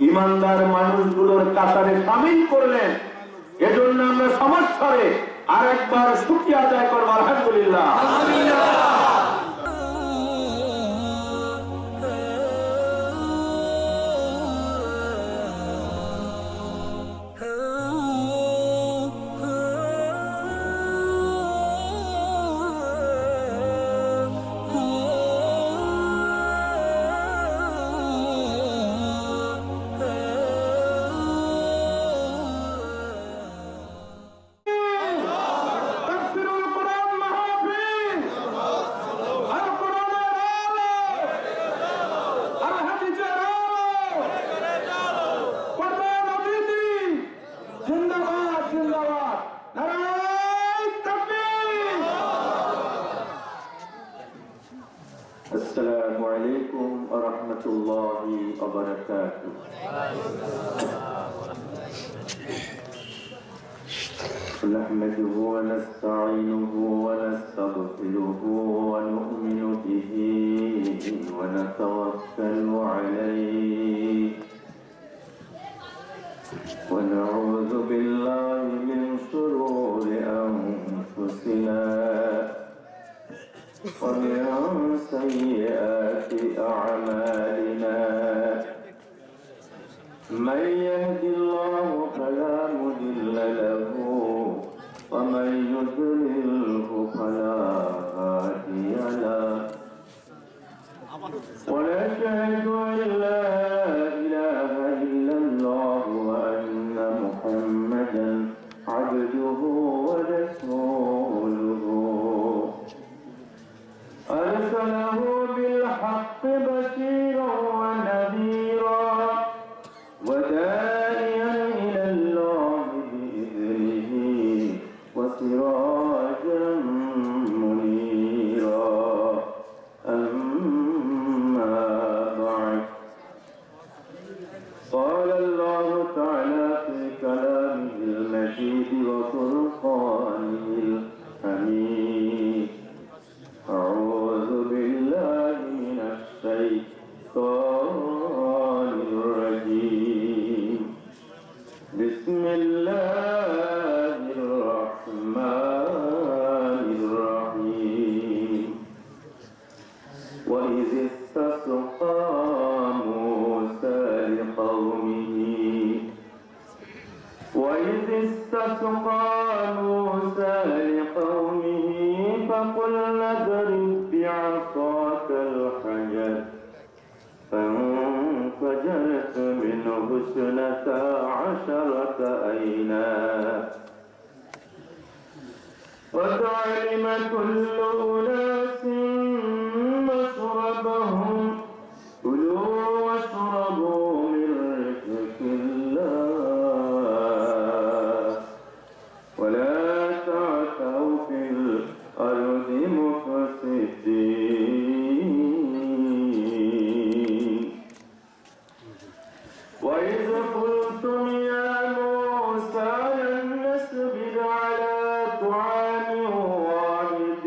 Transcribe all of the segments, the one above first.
ইমানদার মানুষগুলোর কাতারে শামিল করলেন। এজন্য আমরা সমাজ স্তরে আরেকবার শুকরিয়া আদায় করব, আলহামদুলিল্লাহ। السلام عليكم ورحمة الله وبركاته. نحمده ونستعينه ونستغفره ونؤمن به ونتوكل عليه ونعوذ بالله من شرور أنفسنا ومن سيئات أعمالنا. من يهد الله فلا مضل له ومن يضلله فلا هادي له. ونشهد أن لا إله إلا الله وأن محمدا عبده ورسوله أرسله بالحق بشيرا ونذيرا وداعيا إلى الله بإذنه وسراجا منيرا. أما بعد، قال الله تعالى في كلامه المجيد وفرقانه الحميد: أعوذ بالله من الشيطان الرجيم. بسم الله الرحمن الرحيم. وإذ استسقى موسى لقومه فقلنا اضرب بعصاك الحجر فانفجرت منه 12 عينا وتعلم كل أناس مشربهم كلوا واشربوا من رزق الله ولا تعثوا في الأرض مفسدين. وإذ قلتم يا موسى لن نصبر على طعام واحد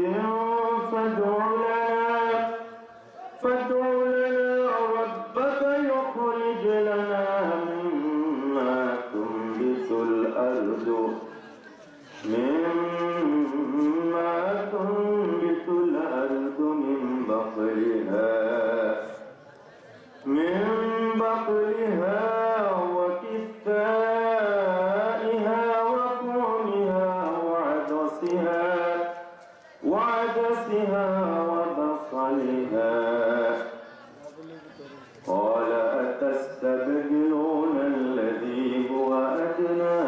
فادع لنا ربك يخرج لنا مما تنبت الأرض من بقلها وكثائها وفومها وعدسها وبصلها. قال أتستبدلون الذي هو أدنى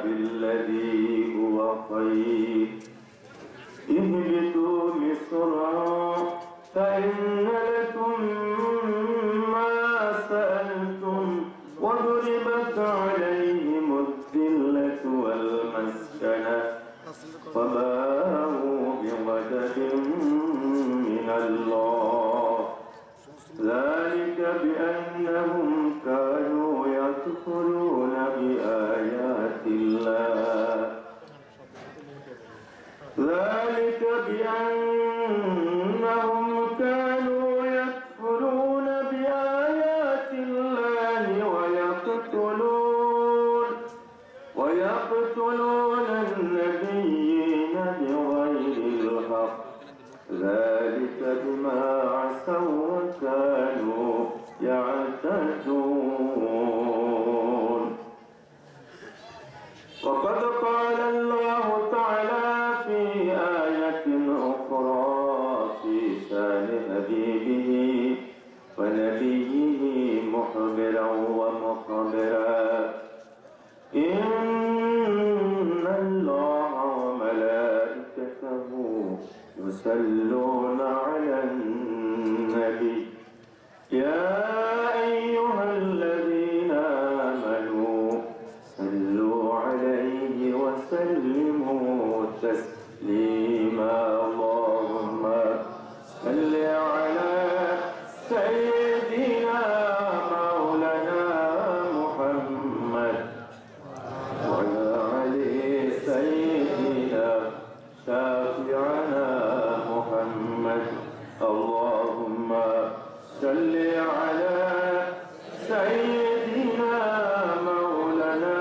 بالذي هو خير اهبطوا مصرا فإن لكم ما سألتم وضربت عليهم الذلة والمسكنة فباءوا بغضب من الله ذلك بأنهم كانوا يكفرون بآيات الله ويصدون عبسا وكانوا يعتدون وقد قال الله تعالى في آية أخرى في شان حبيبه ونبيه مخبرا ومخبرا إن الله وملائكته يصلون على النبي يا أيها الذين آمنوا صلوا عليه وسلموا تسليما اللهم صل على سيدنا مولانا محمد وعلى علي سيدنا شافعنا محمد اللهم صل على سيدنا مولانا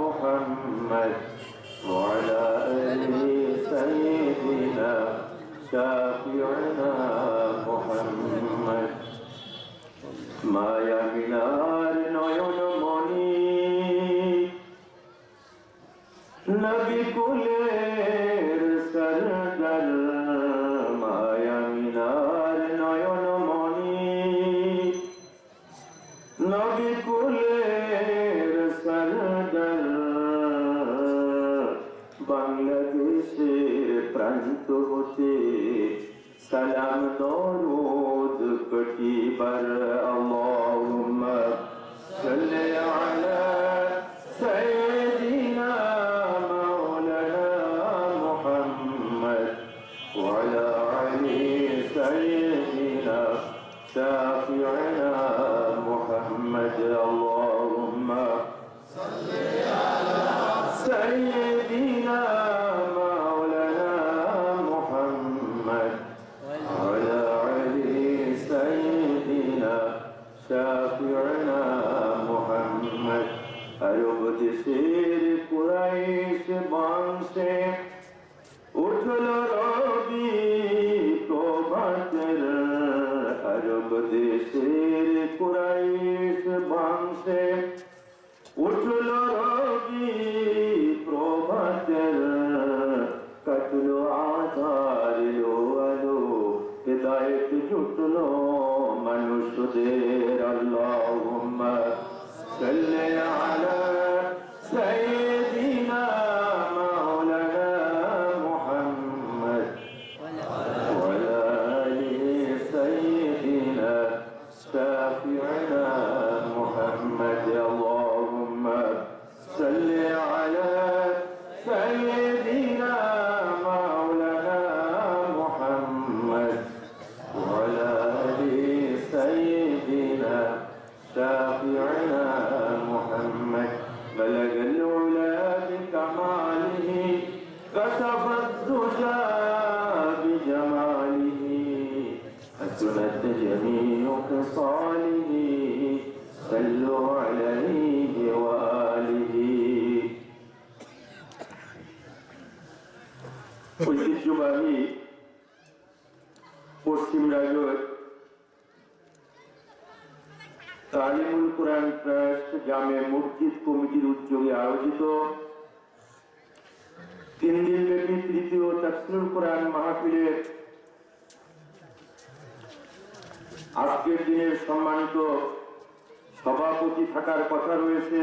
محمد وعلى آل سيدنا شافعنا محمد মায়া মিনার নয়ন মনি নবী কুলের সরদার মায়া মিনার নয়ন মনি নবী কুলের সরদার বাংলাদেশের প্রান্ত হতে সালাম দরুদ কটিবার আল্লাহুম্মা সাল্লি আলা সাইয়্যিদিনা মাওলানা মুহাম্মদ ওয়া আলা আলি সাইয়্যিদিনা শাফি'না মুহাম্মদ আল্লাহুম্মা সাল্লি আলা সাইয়্যিদিনা মাওলানা মুহাম্মদ وعلى علي سيدنا شافعنا محمد আরব দেশের কুরাইশ বংশে উঠল রবি প্রভাতের আরব দেশের কুরাইশ বংশে উঠল রবি প্রভাতের কাটলো আধার আলো হিদায়ত জুটলো মানুষদের আল্লাহুম্মা সাল্লি আলা সাইয়্যিদিনা মাওলানা মুহাম্মদ ওয়া আলা আলি সাইয়্যিদিনা শাফি'না মুহাম্মদ আল্লাহুম্মা সাল্লি আলা সাইয়্যিদিনা মাওলানা মুহাম্মদ وعلى آل سيدنا شافعنا محمد بلغ العلا بكماله كشف الدجى بجماله حسنت جميع خصاله صلوا عليه وآله ঐতিহ্যবাহী পশ্চিম রাজ্যের তালিমুল কোরআন ট্রাস্ট জামে মসজিদ কমিটির উদ্যোগে আয়োজিত 3 দিনব্যাপী তৃতীয় তাফসীরুল কোরআন মাহফিলের আজকের দিনের সম্মানিত সভাপতি থাকার কথা রয়েছে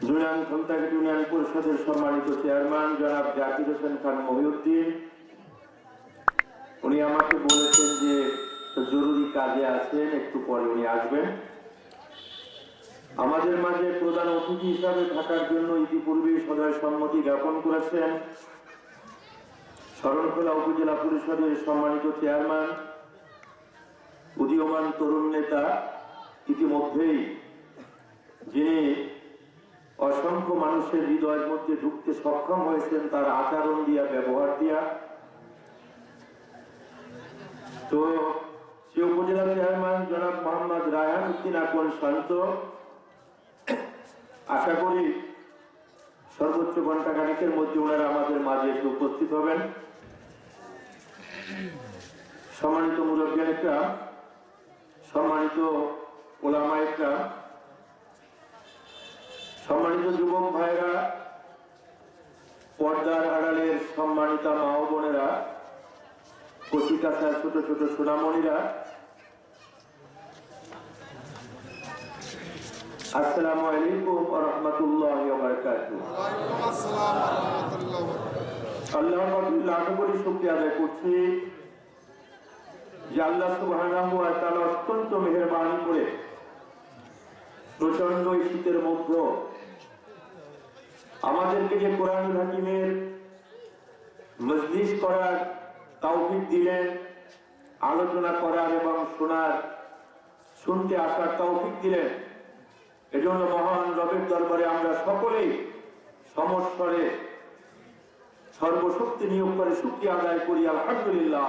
জুনান সন্তাগেট ইউনিয়ন পরিষদের সম্মানিত চেয়ারম্যান জনাব জাকির হোসেন খান মহিউদ্দিন। উনি আমাকে বলেছেন যে জরুরি কাজে আছেন, একটু পরে উনি আসবেন। আমাদের মাঝে প্রধান অতিথি হিসাবে থাকার জন্য ইতিপূর্বে সদয় সম্মতি জ্ঞাপন করেছেন শরণখোলা উপজেলা পরিষদের সম্মানিত চেয়ারম্যান উদীয়মান তরুণ নেতা, ইতিমধ্যেই যিনি অসংখ্য মানুষের হৃদয়ের মধ্যে ঢুকতে সক্ষম হয়েছেন তার আচরণ দিয়া, ব্যবহার দিয়া। তো সে উপজেলা চেয়ারম্যান জনাব মোহাম্মদ রায়হান উদ্দিন আকন শান্ত, আশা করি সর্বোচ্চ ঘন্টা খানেকের মধ্যে ওনারা আমাদের মাঝে এসে উপস্থিত হবেন। সম্মানিত মুরব্বিয়ানেরা, সম্মানিত ওলামায়েরা, সম্মানিত যুবক ভাইরা, পর্দার আড়ালের সম্মানিতা মা ও বোনেরা, কচিকাঁচার ছোট ছোট সোনামণিরা, আসসালামু আলাইকুম ওয়া রাহমাতুল্লাহি ওয়া বারাকাতুহু। আল্লাহর লাখ কোটি শুকরিয়া আদায় করছি যে আল্লাহ সুবহানাহু ওয়া তাআলা অত্যন্ত মেহেরবানি করে প্রচন্ড শীতের মধ্যে আমাদেরকে যে কোরআনুল হাকিমের মজলিস করার তৌফিক দিলেন, আলোচনা করার এবং শুনতে আসার তৌফিক দিলেন, এজন্য মহান রবের দরবারে আমরা সকলেই সমস্বরে সর্বশক্তি নিয়োগ করে শুকরিয়া আদায় করি, আলহামদুলিল্লাহ।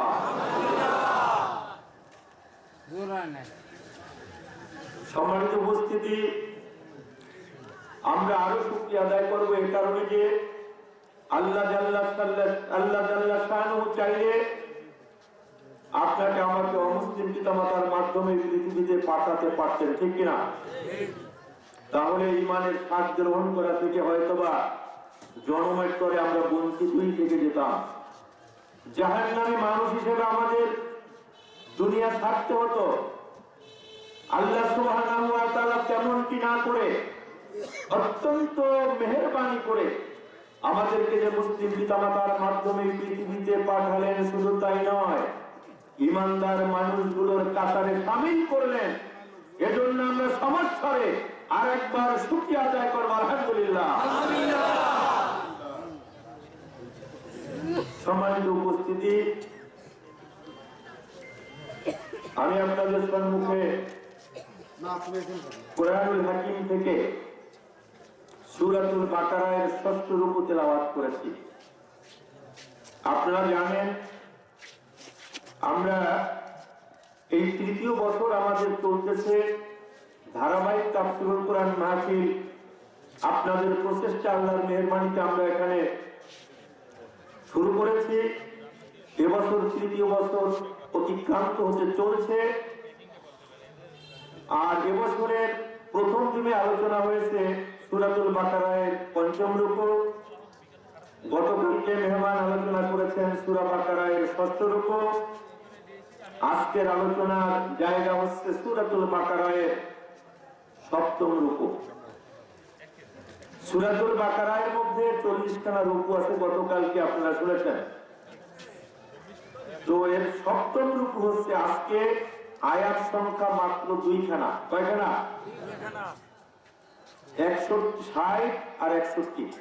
সম্মানিত উপস্থিতি, আমরা আরো শুকরিয়া আদায় করবো এই কারণে যে আল্লাহ জাল্লা শানুহু চাইলে আপনাকে আমাকে অমুসলিম পিতামাতার মাধ্যমে পৃথিবীতে পাঠাতে পারতেন, ঠিক কিনা? তাহলে ইমানের স্বাদ গ্রহণ করা থেকে হয়তোবা জন্মের পরে আমরা বঞ্চিতই থেকে যেতাম। জাহান্নামী মানুষ হিসেবে আমাদের দুনিয়া ছাড়তে হতো। আল্লাহ সুবহানাহু ওয়া তাআলা তেমন কি না করে অত্যন্ত মেহেরবানি করে আমাদেরকে যে মুসলিম পিতামাতার মাধ্যমে পৃথিবীতে পাঠালেন, শুধু তাই নয়, ইমানদার মানুষগুলোর কাতারে শামিল করলেন। এজন্য আমরা সমস্যারে আর একবার শুকরিয়া আদায় করব, আলহামদুলিল্লাহ। সম্মানিত উপস্থিতি, আমি আপনাদের সম্মুখে কোরআনুল হাকিম থেকে সূরাতুল বাকারার ৬ষ্ঠ রুকু তেলাওয়াত করেছি। আপনারা জানেন আমরা এই তৃতীয় বছর আমাদের চলতেছে ধারাবাহিক তাফসীরুল কোরআন মাহফিল। আপনাদের প্রচেষ্টা, আল্লাহর মেহেরবানিতে আমরা এখানে শুরু করেছি। এবছর তৃতীয় বছর অতিক্রান্ত হতে চলছে। আর এবছরের প্রথম দিনে আলোচনা হয়েছে সূরাতুল বাকারার ৫ম রুকু। গতকালকে মেহমান আলোচনা করেছেন সূরা বাকারার ৬ষ্ঠ রুকু। আজকের আলোচনার জায়গা হচ্ছে সূরাতুল বাকারার ৭ম রুকু। সূরাতুল বাকারার মধ্যে ৪০খানা রুকু আছে, গতকালকে আপনারা শুনেছেন। তো এর ৭ম রুকু হচ্ছে আজকে আয়াত সংখ্যা মাত্র ২খানা। কয়খানা? ৬০ আর ৬১।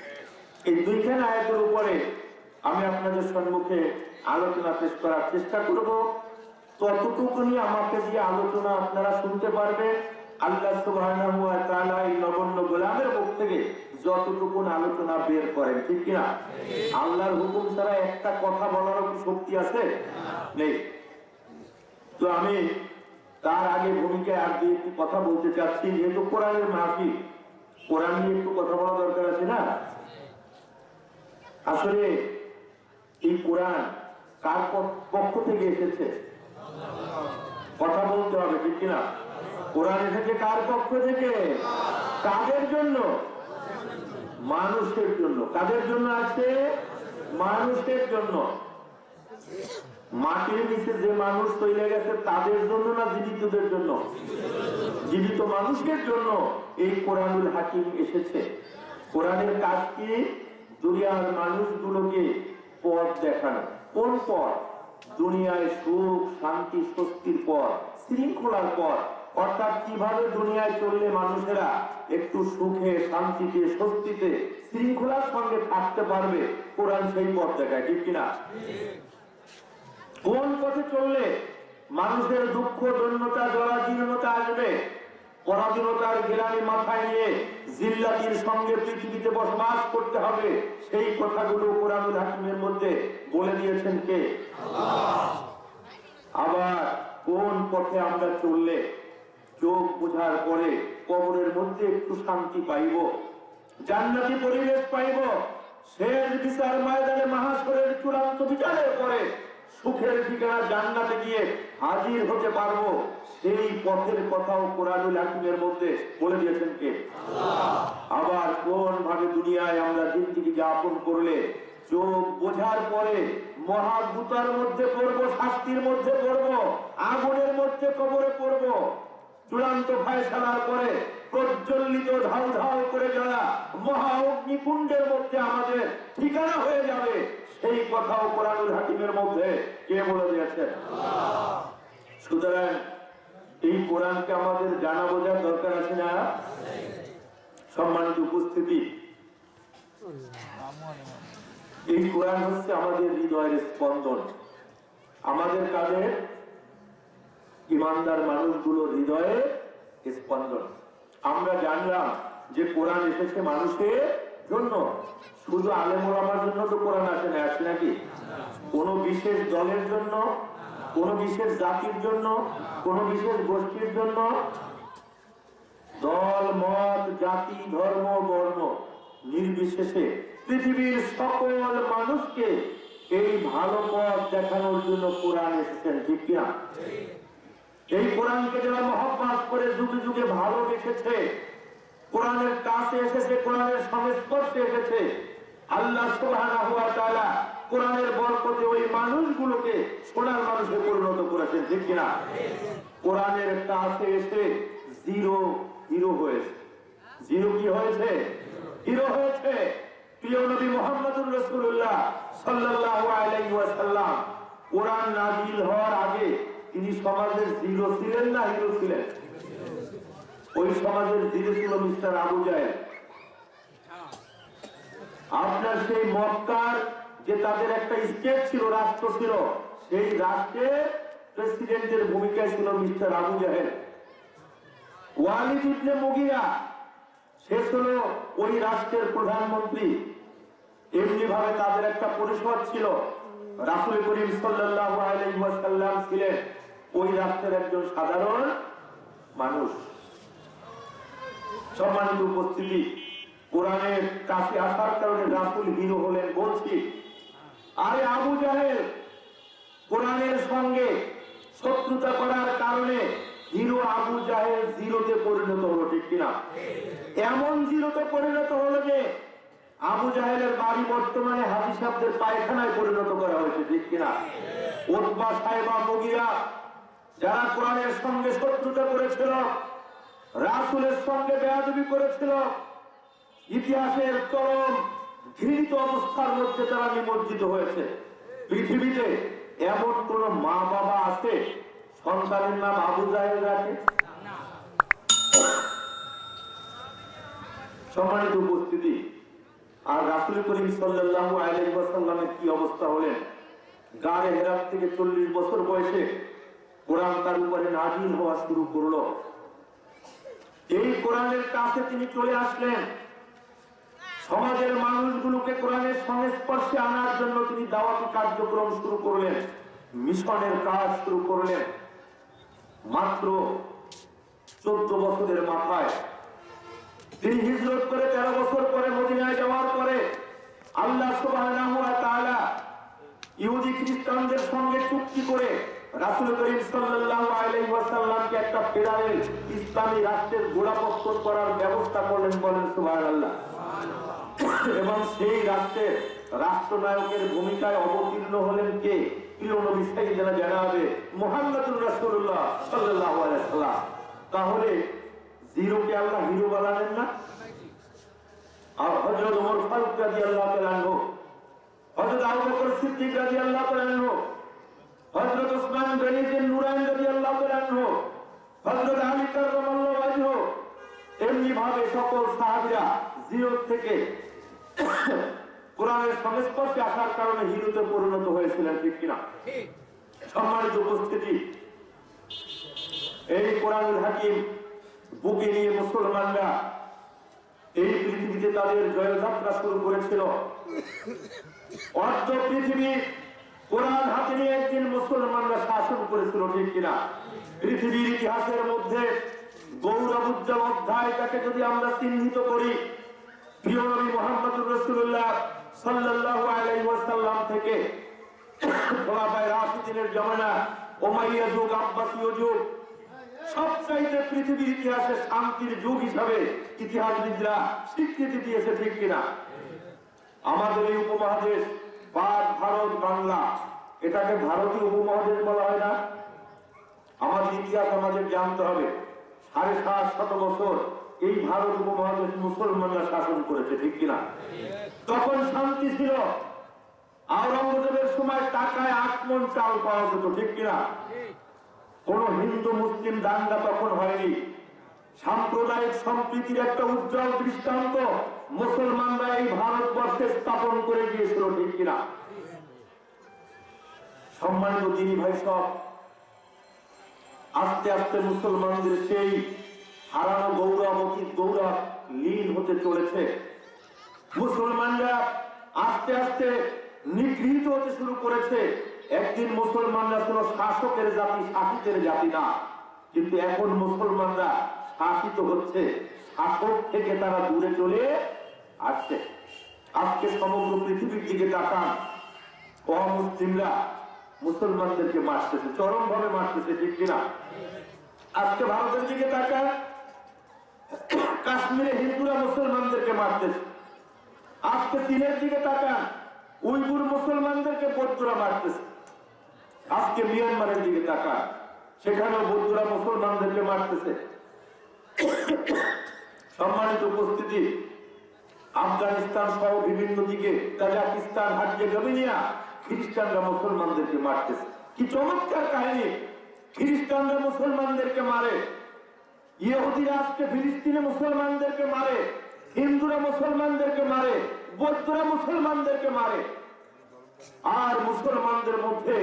এই ২খানা আয়াতের উপরে আমি আপনাদের সম্মুখে আলোচনা পেশ করার চেষ্টা করব। ততটুকুনি আমাকে দিয়ে আলোচনা আপনারা শুনতে পারবেন। আল্লাহ সুবহানাহু ওয়া তাআলা এই নগণ্য গোলামের মুখ থেকে যতটুকু আলোচনা বের করেন, ঠিক কিনা? আল্লাহর হুকুম ছাড়া একটা কথা বলারও কি শক্তি আছে? নেই। তো আমি তার আগে ভূমিকায় আর দিয়ে একটু কথা বলতে চাচ্ছি, যেহেতু কোরআনের মাহফিল, কোরআন নিয়ে একটু কথা বলা দরকার আছে না? আসলে এই কোরআন কার পক্ষ থেকে এসেছে? কথা বলতে হবে, ঠিক কিনা? কোরআন এসেছে কার পক্ষ থেকে? কাদের জন্য? মানুষের জন্য। কাদের জন্য আছে? মানুষের জন্য। মাটির নিচে যে মানুষ তৈরি গেছে তাদের জন্য না জীবিতদের জন্য? জীবিত মানুষের জন্য এই কোরআনুল হাকিম এসেছে। কোরআনের কাজ কি? দুনিয়ার মানুষগুলোকে পথ দেখানো। কোন পথ? দুনিয়ায় সুখ, শান্তি, স্বস্তির পথ, শৃঙ্খলার পথ। অর্থাৎ কিভাবে দুনিয়ায় চললে মানুষেরা একটু সুখে, শান্তিতে, স্বস্তিতে, শৃঙ্খলার সঙ্গে থাকতে পারবে, কোরআন সেই পথ দেখায়, ঠিক কিনা? কোন পথে চললে মানুষের দুঃখ, দৈন্যতা, জরাজীর্ণতা আসবে, পরাধীনতার গ্লানি মাথায় নিয়ে জিল্লাতির সঙ্গে পৃথিবীতে বসবাস করতে হবে, সেই কথাগুলো কোরআনুল হাকিমের মধ্যে বলে দিয়েছেন কে? আল্লাহ। আবার কোন পথে আমরা চললে চোখ বোঝার পরে কবরের মধ্যে একটু শান্তি পাইব, জান্নাতি পরিবেশ পাইব, শেষ বিচার ময়দানে মাহাশরের চূড়ান্ত বিচারের পরে সুখের ঠিকানা জান্নাতে গিয়ে হাজির হতে পারবো, সেই পথের কথাও কোরআনুল হাকিমের মধ্যে বলে দিয়েছেন কে? আবার কোন ভাবে দুনিয়ায় আমরা জিন্দেগি যাপন করলে চোখ বোঝার পরে মহাভূতার মধ্যে পড়বো, শাস্তির মধ্যে পড়বো, আগুনের মধ্যে কবরে পড়বো, চূড়ান্ত ফায়সালার পরে প্রজ্বলিত ঢাল ঢাল করে যারা মহা অগ্নিকুণ্ডের মধ্যে আমাদের ঠিকানা হয়ে যাবে, সেই কথাও কোরআনুল হাকিমের মধ্যে কে বলে দিয়েছেন? সুতরাং এই কোরআনকে আমাদের জানা বোঝার দরকার আছে না? সম্মানিত উপস্থিতি, এই কোরআন হচ্ছে আমাদের হৃদয়ের স্পন্দন, আমাদের কাজে ইমানদার মানুষগুলোর হৃদয়ে স্পন্দন। আমরা জানলাম যে কোরআন এসেছে মানুষের জন্য, শুধু আলেম ওলামার জন্য তো কোরআন আসে না, আসে নাকি? কোন বিশেষ দলের জন্য, কোন বিশেষ জাতির জন্য, কোন বিশেষ গোষ্ঠীর জন্য? দল মত জাতি ধর্ম বর্ণ নির্বিশেষে পৃথিবীর সকল মানুষকে এই ভালো পথ দেখানোর জন্য কোরআন এসেছেন, ঠিক কিনা? এই কোরআনকে যারা মহব্বত করে যুগে যুগে ভালোবেসেছে, কোরআনের কাছে এসেছে, কোরআনের সংস্পর্শে এসেছে, আল্লাহ সুবহানাহু ওয়া তাআলা কোরআনের বরকতে ওই মানুষগুলোকে সোনার মানুষে পরিণত করেছেন, ঠিক কিনা? কোরআনের কাছে এসে জিরো হিরো হয়েছে। জিরো কি হয়েছে? হিরো হয়েছে। প্রিয় নবী মুহাম্মদুর রাসূলুল্লাহ সাল্লাল্লাহু আলাইহি ওয়াসাল্লাম কোরআন নাযিল হওয়ার আগে তিনি সমাজের জিরো ছিলেন না হিরো ছিলেন? ওই সমাজের জিরো ছিল মিস্টার আবু জাহেল। আপনার সেই মক্কার যে তাদের একটা স্টেট ছিল, রাষ্ট্র ছিল, সেই রাষ্ট্রের প্রেসিডেন্টের ভূমিকায় ছিল মিস্টার আবু জাহেল। ওয়ালিদ ইবনে মুগিরা সে ছিল ওই রাষ্ট্রের প্রধানমন্ত্রী। এমনি ভাবে তাদের একটা পরিষদ ছিল, রাসূল করিম সাল্লাল্লাহু আলাইহি ওয়াসাল্লাম ছিলেন ওই রাষ্ট্রের একজন সাধারণ মানুষ। সম্মানিত উপস্থিতি, কোরআনের কাছে আসার কারণে রাসূল হিরো হলেন বলছি। আর আবু জাহেল কোরআনের সঙ্গে শত্রুতা করার কারণে হিরো আবু জাহেল জিরোতে পরিণত হলো, ঠিক কিনা? এমন জিরোতে পরিণত হলো যে আবু জাহেলের বাড়ি বর্তমানে হাজী সাহেবদের পায়খানায় পরিণত করা হয়েছে, ঠিক কিনা? উতবা সাইবা মুগিরা যারা কোরআনের সঙ্গে শত্রুতা করেছিল, রাসূলের সঙ্গে বেয়াদবি করেছিল, ইতিহাসের চরম ঘৃণিত অবস্থার মধ্যে তারা নিমজ্জিত হয়েছে। পৃথিবীতে এমন কোন মা বাবা আছে সন্তানের নাম আবু জাহেল রাখে? সম্মানিত উপস্থিতি, আর রাসূল করিম সাল্লাল্লাহু আলাইহি ওয়াসাল্লামের কি অবস্থা হলেন? গায়ে হেরাত থেকে 40 বছর বয়সে কোরআন তার উপরে নাযিল হওয়া শুরু করলো। এই কোরআনের কাছে তিনি চলে আসলেন, সমাজের মানুষগুলোকে কোরআনের সংস্পর্শে আনার জন্য তিনি দাওয়াতি কার্যক্রম শুরু করলেন, মিশনের কাজ শুরু করলেন। মাত্র 14 বছরের মাথায় তিনি হিজরত করে 13 বছর পরে মদিনায় যাওয়ার পরে আল্লাহ সুবহানাহু ওয়া তাআলা ইহুদি খ্রিস্টানদের সঙ্গে চুক্তি করে রাসূল করিম সাল্লাল্লাহু আলাইহি ওয়াসাল্লামকে একটা ফেডারেল ইসলামী রাষ্ট্রের গোড়াপত্তন করার ব্যবস্থা করলেন, বলেন সুবহানাল্লাহ। এবং সেই রাষ্ট্রের রাষ্ট্রনায়কের ভূমিকায় অবতীর্ণ হলেন কে? প্রিয় নবী সাইয়েদনা জনাবে মুহাম্মদুর রাসূলুল্লাহ সাল্লাল্লাহু আলাইহি ওয়াসাল্লাম। তাহলে জিরোকে আল্লাহ হিরো বানালেন না? আর হযরত ওমর ফারুক রাদিয়াল্লাহু তাআলা আনহু, হযরত আবু বকর সিদ্দিক রাদিয়াল্লাহু তাআলা আনহু, হযরত ওসমান গনি নূরান রাদিয়াল্লাহু তাআলা আনহু, হযরত আলী কাররামাল্লাহু ওয়াজহু, এমনি ভাবে সকল সাহাবীরা জিরো থেকে কোরআনের সংস্পর্শে আসার কারণে হিরোতে পরিণত হয়েছিলেন, ঠিক কিনা? সম্মানিত উপস্থিতি, এই কোরআনুল হাকিম বুকে নিয়ে মুসলমানরা এই পৃথিবীতে তাদের জয়যাত্রা শুরু করেছিল। অর্ধ পৃথিবী কোরআন হাতে নিয়ে একদিন মুসলমানরা শাসন করেছিল, ঠিক কিনা? পৃথিবীর ইতিহাসের মধ্যে গৌরবোজ্জ্বল অধ্যায়টাকে যদি আমরা চিহ্নিত করি, প্রিয় নবী মুহাম্মদুর রাসূলুল্লাহ সাল্লাল্লাহু আলাইহি ওয়াসাল্লাম থেকে খোলাফায়ে রাশিদিনের জামানা, উমাইয়া যুগ, আব্বাসীয় যুগ, সবচাইতে পৃথিবীর ইতিহাসে শান্তির যুগ হিসাবে ইতিহাসবিদরা স্বীকৃতি দিয়েছে, ঠিক কিনা? আমাদের এই উপমহাদেশ ভারত বাংলা, এটাকে ভারতীয় উপমহাদেশ বলা হয় না? আমাদের ইতিহাস আমাদের জানতে হবে। 750 বছর এই ভারত উপমহাদেশ মুসলমানরা শাসন করেছে, ঠিক কিনা? তখন শান্তি ছিল। আওরঙ্গজেবের সময় টাকায় 8 মণ চাল পাওয়া যেত, ঠিক কিনা? কোন হিন্দু মুসলিম দাঙ্গা তখন হয়নি। সাম্প্রদায়িক সম্প্রীতির একটা উজ্জ্বল দৃষ্টান্ত মুসলমানরা এই ভারতবর্ষে স্থাপন করে দিয়েছিল, ঠিক কিনা? সম্মানিত দিনী ভাই সব, আস্তে আস্তে মুসলমানদের সেই হারানো গৌরব, অতীত গৌরব লীন হতে চলেছে। মুসলমানরা আস্তে আস্তে নিগৃহীত হতে শুরু করেছে। একদিন মুসলমানরা ছিল শাসকের জাতি, শাসিতের জাতি না, কিন্তু এখন মুসলমানরা শাসিত হচ্ছে, শাসক থেকে তারা দূরে চলে আসছে। আজকে সমগ্র পৃথিবীর দিকে তাকান, অমুসলিমরা মুসলমানদেরকে মারতেছে, চরম ভাবে মারতেছে, ঠিক কিনা? আজকে ভারতের দিকে তাকান, কাশ্মীরে হিন্দুরা মুসলমানদেরকে মারতেছে। আজকে চীনের দিকে তাকান, উইগুর মুসলমানদেরকে বৌদ্ধরা মারতেছে। আজকে মিয়ানমারের দিকে তাকান, সেখানেও বৌদ্ধরা মুসলমানদেরকে মারতেছে। সম্মানিত উপস্থিতি, আফগানিস্তান সহ বিভিন্ন দিকে, তাজিকিস্তান, হার্জেগোভিনা, খ্রিস্টানরা মুসলমানদেরকে মারতেছে। কি চমৎকার কাহিনী! খ্রিস্টানরা মুসলমানদেরকে মারে, ইহুদিরা আজকে ফিলিস্তিনে মুসলমানদেরকে মারে, হিন্দুরা মুসলমানদেরকে মারে, বৌদ্ধরা মুসলমানদেরকে মারে। আর মুসলমানদের মধ্যে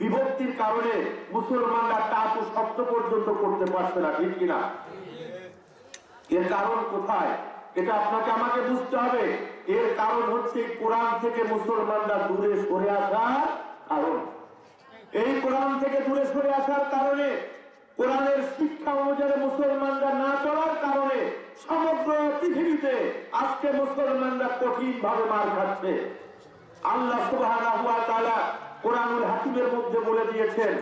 বিভক্তির কারণে মুসলমানরা টাটু শব্দ পর্যন্ত করতে পারছে না, ঠিক কিনা? এর কারণ কোথায়? এটা আপনাকে আমাকে বুঝতে হবে। এর কারণ হচ্ছে কোরআন থেকে মুসলমানরা দূরে সরে আসার কারণ। এই কোরআন থেকে দূরে সরে আসার কারণে, কোরআনের শিক্ষা অনুযায়ী মুসলমানরা না চলার কারণে সমগ্র পৃথিবীতে আজকে মুসলমানরা কঠিন ভাবে মার খাচ্ছে। আল্লাহ সুবহানাহু ওয়া তাআলা কোরআনুল হাকিমের মধ্যে বলে দিয়েছেন,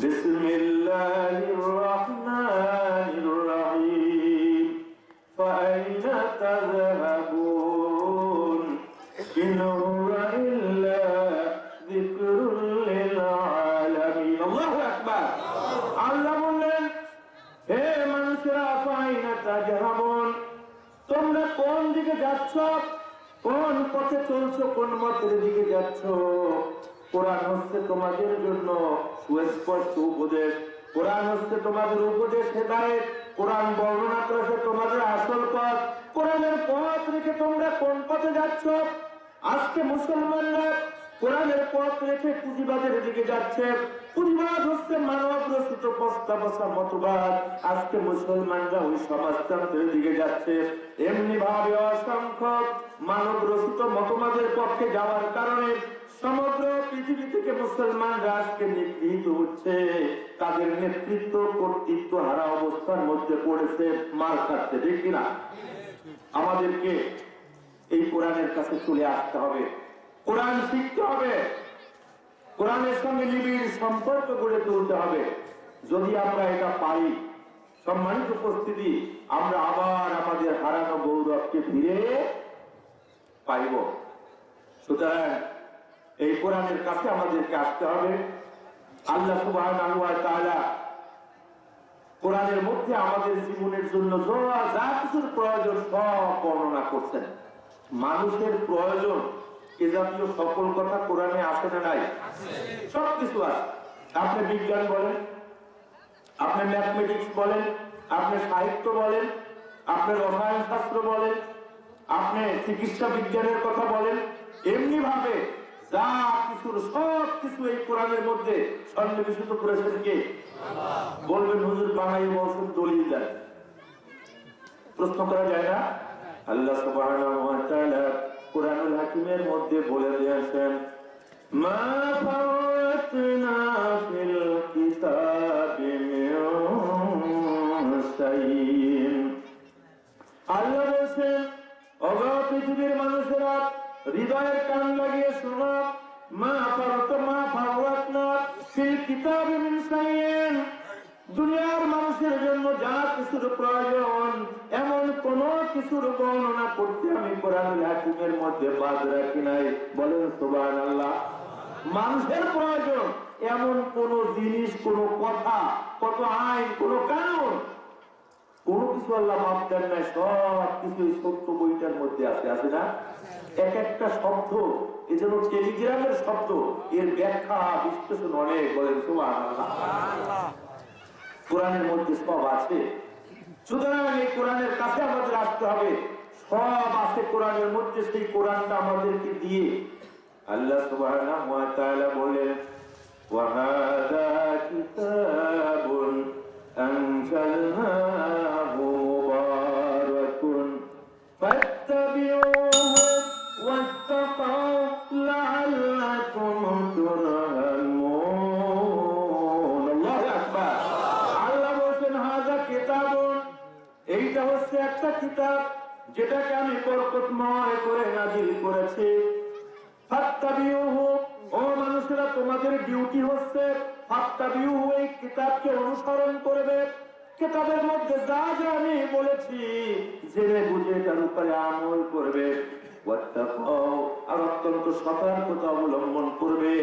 বিসমিল্লাহির রাহমানির রাহিম, ফাআইনা তাযহাবুন, ইন হুয়া ইল্লা যিকরুল লিল আলামিন। আল্লাহু আকবার। আল্লাহ বললেন, হে মানুষেরা, ফাআইনা তাযহাবুন, তোমরা কোন দিকে যাচ্ছ, কোন পথে চলছো, কোন মতের দিকে যাচ্ছ? কোরআন হচ্ছে তোমাদের জন্য সুস্পষ্ট উপদেশ, কোরআন হচ্ছে তোমাদের উপদেশ, হেদায়েত। কোরআন বর্ণনা করেছে তোমাদের আসল পথ। কোরআনের পথ রেখে তোমরা কোন পথে যাচ্ছ? আজকে মুসলমানরা কোরআনের পথ রেখে পুঁজিবাদের দিকে যাচ্ছে। পুঁজিবাদ হচ্ছে মানব রচিত প্রস্তাবসা মতবাদ। আজকে মুসলমানরা ওই সমাজতন্ত্রের দিকে যাচ্ছে। এমনি ভাবে অসংখ্য মানব রচিত মতবাদের পক্ষে যাওয়ার কারণে সমগ্র পৃথিবী থেকে মুসলমানরা আজকে নিগৃহীত হচ্ছে, তাদের নেতৃত্ব কর্তৃত্ব হারা অবস্থার মধ্যে পড়েছে, মার খাচ্ছে, ঠিক কিনা? আমাদেরকে এই কোরআনের কাছে চলে আসতে হবে, কোরআন শিখতে হবে, কোরআনের সঙ্গে নিবিড় সম্পর্ক গড়ে তুলতে হবে। যদি আমরা এটা পারি, সম্মানিত উপস্থিতি, আমরা আবার আমাদের হারানো গৌরবকে ফিরে পাইব। সুতরাং এই কোরআনের কাছে আমাদেরকে আসতে হবে। আল্লাহ সুবহানাহু ওয়া তাআলা কোরআনের মধ্যে আমাদের জীবনের জন্য যা কিছুর প্রয়োজন সব বর্ণনা করছেন। মানুষের প্রয়োজন এ জাতীয় সকল কথা কোরআনে আসে না নাই? সবকিছু আছে। আপনি বিজ্ঞান বলেন, আপনি ম্যাথমেটিক্স বলেন, আপনি সাহিত্য বলেন, আপনি রসায়ন শাস্ত্র বলেন, আপনি চিকিৎসা বিজ্ঞানের কথা বলেন, এমনি ভাবে যা কিছুর সব কিছু এই কোরআনের মধ্যে সন্নিবেশিত করেছেন কে? বলবেন হুজুর বানাই বলছেন, দলিল দেন। প্রশ্ন করা যায় না? আল্লাহ সুবহানাহু ওয়া তাআলা কোরআনুল হাকিমের মধ্যে বলে দিয়েছেন, মা ফারাতনা ফিল কিতাবি মিন শাইইন। আল্লাহ বলেন, ওগো পৃথিবীর মানুষেরা, হৃদয়ের কান লাগিয়ে শোনো, মা ফারাতনা ফারাতনা ফিল কিতাবি মিন শাইইন। দুনিয়ার মানুষের জন্য যা কিছুর প্রয়োজন এমন কোন কিছুর বর্ণনা করতে আমি কোরআনুল হাকিমের মধ্যে বাদ রাখি নাই। বলেন সুবহানাল্লাহ। মানুষের প্রয়োজন এমন কোন জিনিস, কোন কথা, কত আইন, কোন কানুন, কোন কিছু আল্লাহ মাফ দেন নাই। সব কিছু সত্য বইটার মধ্যে আছে, আছে না? এক একটা শব্দ এজন্য টেলিগ্রামের শব্দ, এর ব্যাখ্যা বিশ্লেষণ অনেক। বলেন সুবহানাল্লাহ। কোরআনের মধ্যে সব আছে। সুতরাং এই কোরআনের কাছে আমাদের আসতে হবে। সব আছে কোরআনের মধ্যে, সেই কোরআনটা আমাদেরকে দিয়ে আল্লাহ সুবহানাহু ওয়া তাআলা বলেন, ওয়া হাযা কিতাবুন আনজালনাহু মুবারাকুন ফাত্তাবিউহু ওয়াত্তাকাউ লাআল্লাকুম তুরহামুন। আল্লাহু আকবার। আল্লাহ বলেন হাযা কিতাবুন, এইটা হচ্ছে একটা কিতাব যেটাকে আমি বরকতময় করে নাযিল করেছি। ফাত্তাবিউহু, ও মানুষেরা তোমাদের ডিউটি হচ্ছে ফাত্তাবিউহু, এই কিতাবকে অনুসরণ করবে। কিতাবের মধ্যে যা যা আমি বলেছি জেনে বুঝে তার উপরে আমল করবে। ওয়াত্তাকাউ, আর অত্যন্ত সতর্কতা অবলম্বন করবে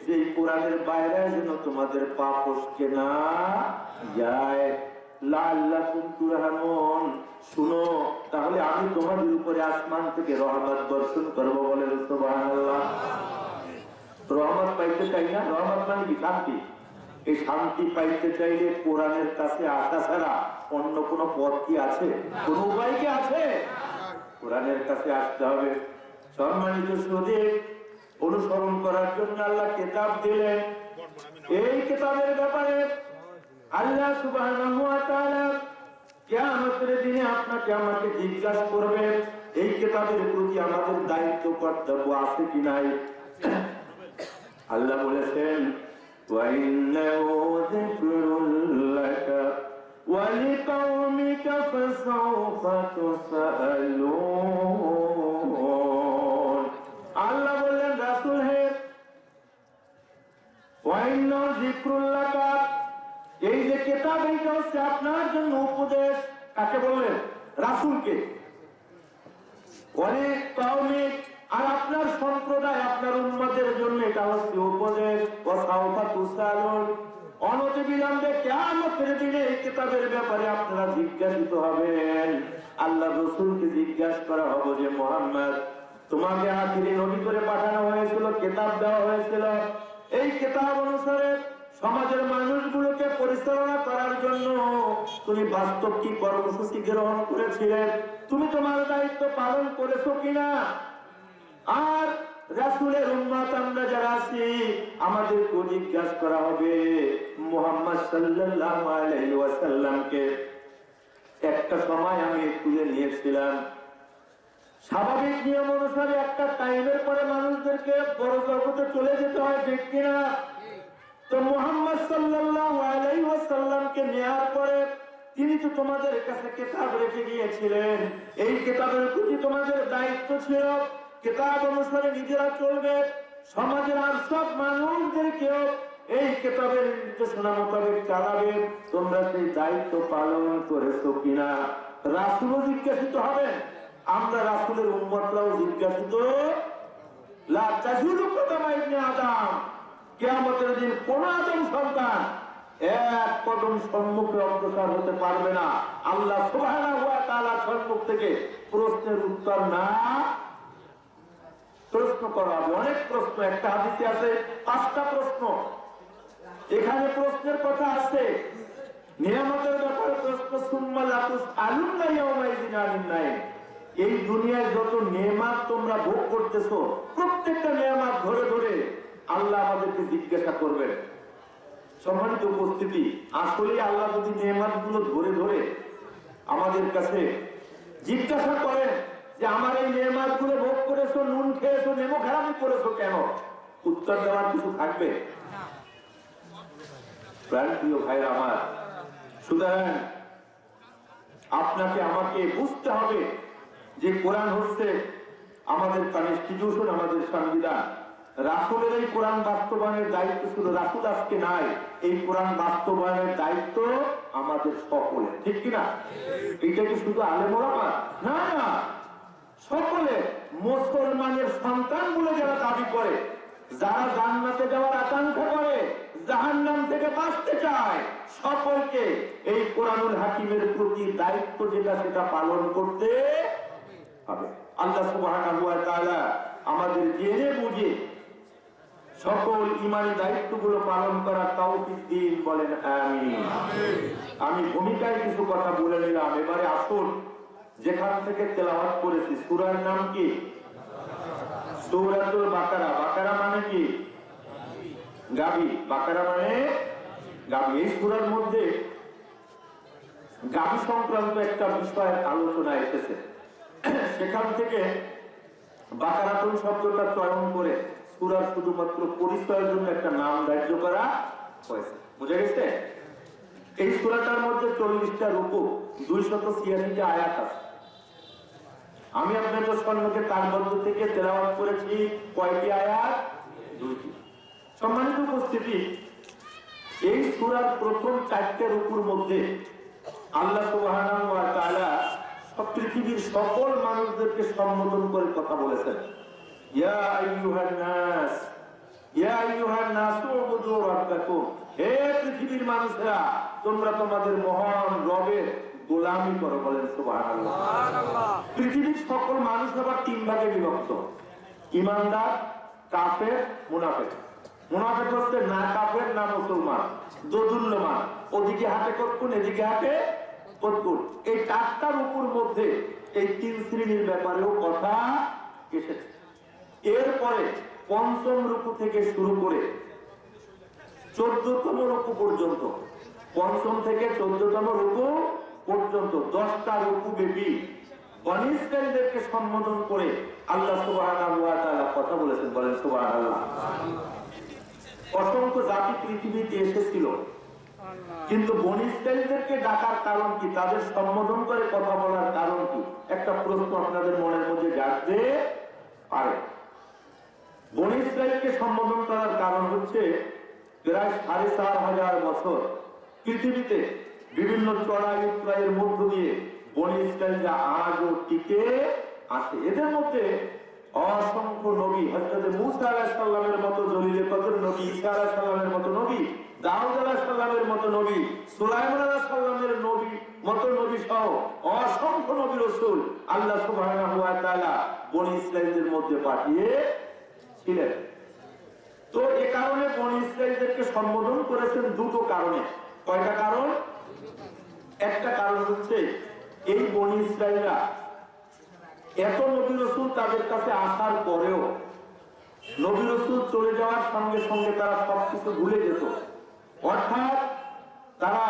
যে এই কোরআনের বাইরে যেন তোমাদের পা ফসকে না যায়। লাআল্লাকুম তুরহামুন, শুনো তাহলে আমি তোমাদের উপরে আসমান থেকে রহমত বর্ষণ করবো। বলেন সুবহানাল্লাহ। রহমত পাইতে চাই না? রহমত মানে কি? শান্তি। এই শান্তি পাইতে চাইলে কোরআনের কাছে আসা ছাড়া অন্য কোনো পথ কি আছে? কোন উপায় কি আছে? কোরআনের কাছে আসতে হবে। সম্মানিত সুধী, অনুসরণ করার জন্য আল্লাহ কিতাব দিলেন। এই কিতাবের ব্যাপারে আল্লাহ সুবহানাহু ওয়া তাআলা কিয়ামতের দিনে আপনাকে আমাকে জিজ্ঞাসা করবে এই কিতাবের প্রতি আমাদের দায়িত্ব কর্তব্য আছে কি নাই। আল্লাহ বলেছেন, ওয়া ইন্নাহু যিকরুল লাকা ওয়া লিকাওমিকা ফাসাওফা তুসআলুন। আল্লাহ বললেন, রাসূল হে, ওয়া ইন্নাহু যিকরুল লাকা, এই যে কিতাব এইটা হচ্ছে আপনার জন্য উপদেশ। কাকে বললেন? রাসূলকে। অনেক কওমিক, আর আপনার সম্প্রদায়, আপনার উম্মতের জন্য এটা হচ্ছে উপদেশ। ওয়াসাউফা তুসালুন, অনতিবিলম্বে কিয়ামতের দিনে এই কিতাবের ব্যাপারে আপনারা জিজ্ঞাসিত হবেন। আল্লাহ রাসূলকে জিজ্ঞাসা করা হবে যে মুহাম্মদ, তোমাকে আখিরি নবী করে পাঠানো হয়েছিল, কিতাব দেওয়া হয়েছিল, এই কিতাব অনুসারে সমাজের মানুষগুলোকে পরিচালনা করার জন্য তুমি বাস্তব কি কর্মসূচি গ্রহণ করেছিলে? তুমি তোমার দায়িত্ব পালন করেছো কিনা? আর রাসূলের উম্মত আমরা যারা আছি আমাদেরকে জিজ্ঞাসা করা হবে। মুহাম্মদ সাল্লাল্লাহু আলাইহি ওয়াসাল্লামকে একটা সময় আমি তুলে নিয়েছিলাম। স্বাভাবিক নিয়ম অনুসারে একটা টাইমের পরে মানুষদেরকে বড় জগতে চলে যেতে হয়, ঠিক কিনা? তো মুহাম্মদ সাল্লাল্লাহু আলাইহি ওয়াসাল্লামকে নেয়ার পরে তিনি তো তোমাদের কাছে কিতাব রেখে গিয়েছিলেন। এই কিতাবের প্রতি তোমাদের দায়িত্ব ছিল কিতাব অনুসারে নিজেরা চলবে, সমাজের আর সব মানুষদেরকেও এই কিতাবের নির্দেশনা মোতাবেক চালাবে। তোমরা সেই দায়িত্ব পালন করেছো কিনা? রাসূলও জিজ্ঞাসিত হবেন, আমরা রাসূলের উম্মতরাও জিজ্ঞাসিত। লা তাজুলু কদমা ইবনে আদম, কিয়ামতের দিন কোন আদম সন্তান এক কদম সম্মুখে অগ্রসর হতে পারবে না। আল্লাহ সুবহানাহু ওয়া তাআলার সম্মুখ থেকে প্রশ্নের উত্তর না প্রশ্ন করা হবে। অনেক প্রশ্ন, একটা হাদিসে আছে 5টা প্রশ্ন। এখানে প্রশ্নের কথা আছে, নিয়ামতের ব্যাপারে প্রশ্ন, সুম্মা লা তুসআলুনা ইয়াওমাইযিন আনিন নাঈম। এই দুনিয়ায় যত নেয়ামত তোমরা ভোগ করতেছো, প্রত্যেকটা নেয়ামত ধরে ধরে আল্লাহ আমাদেরকে জিজ্ঞাসা করবেন। সম্মানিত উপস্থিতি, আসলে আল্লাহ যদি নেয়ামতগুলো ধরে ধরে আমাদের কাছে জিজ্ঞাসা করেন যে আমার এই নেয়ামতগুলো ভোগ করেছো, নুন খেয়েছো, নেমো খারাপি করেছো কেন, উত্তর দেওয়ার কিছু থাকবে? প্রাণ প্রিয় ভাইরা আমার, সুতরাং আপনাকে আমাকে বুঝতে হবে যে কোরআন হচ্ছে আমাদের কনস্টিটিউশন, আমাদের সংবিধান। রাসূলের এই কোরআন বাস্তবায়নের দায়িত্ব ছিল, রাসূল আজকে নাই, এই কোরআন বাস্তবায়নের দায়িত্ব আমাদের সকলের, ঠিক কিনা? এটা কি শুধু আলেম ওলামা? না না, সকলে, মুসলমানের সন্তান বলে যারা দাবি করে, যারা জান্নাতে যাওয়ার আকাঙ্ক্ষা করে, জাহান্নাম থেকে বাঁচতে চায়, সকলকে এই কোরআনুল হাকিমের প্রতি দায়িত্ব যেটা সেটা পালন করতে হবে। আল্লাহ সুবহানাহু ওয়া তাআলা আমাদের জেনে বুঝে সকল ঈমানি দায়িত্বগুলো পালন করার তৌফিক দিন, বলেন আমিন। আমি ভূমিকায় কিছু কথা বলে নিলাম, এবারে আসুন যেখান থেকে তেলাওয়াত করেছি সূরার নাম কি? সূরাতুল বাকারা। বাকারা মানে কি? গাবি। বাকারা মানে গাবি। এই সূরার মধ্যে গাবি সংক্রান্ত একটা বিষয়ের আলোচনা এসেছে, সেখান থেকে বাকারাতুল শব্দটা চয়ন করে সূরার শুধুমাত্র পরিচয়ের জন্য একটা নাম ধার্য করা হয়েছে। বুঝা গেছে? এই সূরাটার মধ্যে 40টা রুকু, 286টা আয়াত আছে। আমি আপনাদের সম্মুখে তার মধ্য থেকে তেলাওয়াত করেছি কয়টি আয়াত? 2টি। সম্মানিত উপস্থিতি, এই সূরার প্রথম 4টে রুকুর মধ্যে আল্লাহ সুবহানাহু ওয়া তাআলা পৃথিবীর সকল মানুষদেরকে সম্বোধন করে কথা বলেছেন। ইয়া আইয়ুহান নাস, ইয়া আইয়ুহান নাস উবুদু রাব্বাকুম, হে পৃথিবীর মানুষেরা, তোমরা তোমাদের মহান রবের গোলামি করো, বলেন সুবহানাল্লাহ। পৃথিবীর সকল মানুষ আবার 3 ভাগে বিভক্ত: ঈমানদার, কাফের, মুনাফিক। মুনাফিক হচ্ছে না কাফের না মুসলমান, দোদুল্যমান, ওদিকে হাতে কতক্ষণ এদিকে হাতে কতক্ষণ। এই 4টার উপর মধ্যে এই 3 শ্রেণীর ব্যাপারেও কথা এসেছে। এরপরে পঞ্চম রুকু থেকে শুরু করে 14তম রুকু পর্যন্ত, পঞ্চম থেকে 14তম রুকু পর্যন্ত 10টা রুকু ব্যাপী বনী ইসরাঈলদেরকে সম্বোধন করে আল্লাহ সুবহানাহু ওয়া তাআলা কথা বলেছেন, বলেন সুবহানাল্লাহ। অসংখ্য জাতি পৃথিবীতে এসেছিল, কিন্তু বনী ইসরাঈলদেরকে ডাকার কারণ কি? তাদের সম্বোধন করে কথা বলার কারণ কি? একটা প্রশ্ন আপনাদের মনের মধ্যে জাগতে পারে। বনী ইসরাঈলকে সম্বোধন করার কারণ হচ্ছে প্রায় 4500 বছর পৃথিবীতে বিভিন্ন চড়াই উতরাইয়ের মধ্য দিয়ে বনী ইসরাঈলরা আজও টিকে আছে। এদের মধ্যে অসংখ্য নবী, হযরত মূসা আলাইহিস সালামের মতো জলিলে কদর নবী, ঈসা আলাইহিস সালামের মতো নবী, দাউদ আলাইহিস সালামের মতো নবী, সুলাইমান আলাইহিস সালামের নবী মতো নবী সহ অসংখ্য নবী রাসূল আল্লাহ সুবহানাহু ওয়া তাআলা বনী ইসরাঈলদের মধ্যে পাঠিয়েছিলেন। তো এই কারণে বনী ইসরাঈলদেরকে সম্বোধন করেছেন দুটো কারণে। কয়টা কারণ? একটা কারণ হচ্ছে এই বনী ইসরাঈলরা এত নবী রাসূল তাদের কাছে আসার পরেও নবী রাসূল চলে যাওয়ার সঙ্গে সঙ্গে তারা সবকিছু ভুলে যেত। অর্থাৎ তারা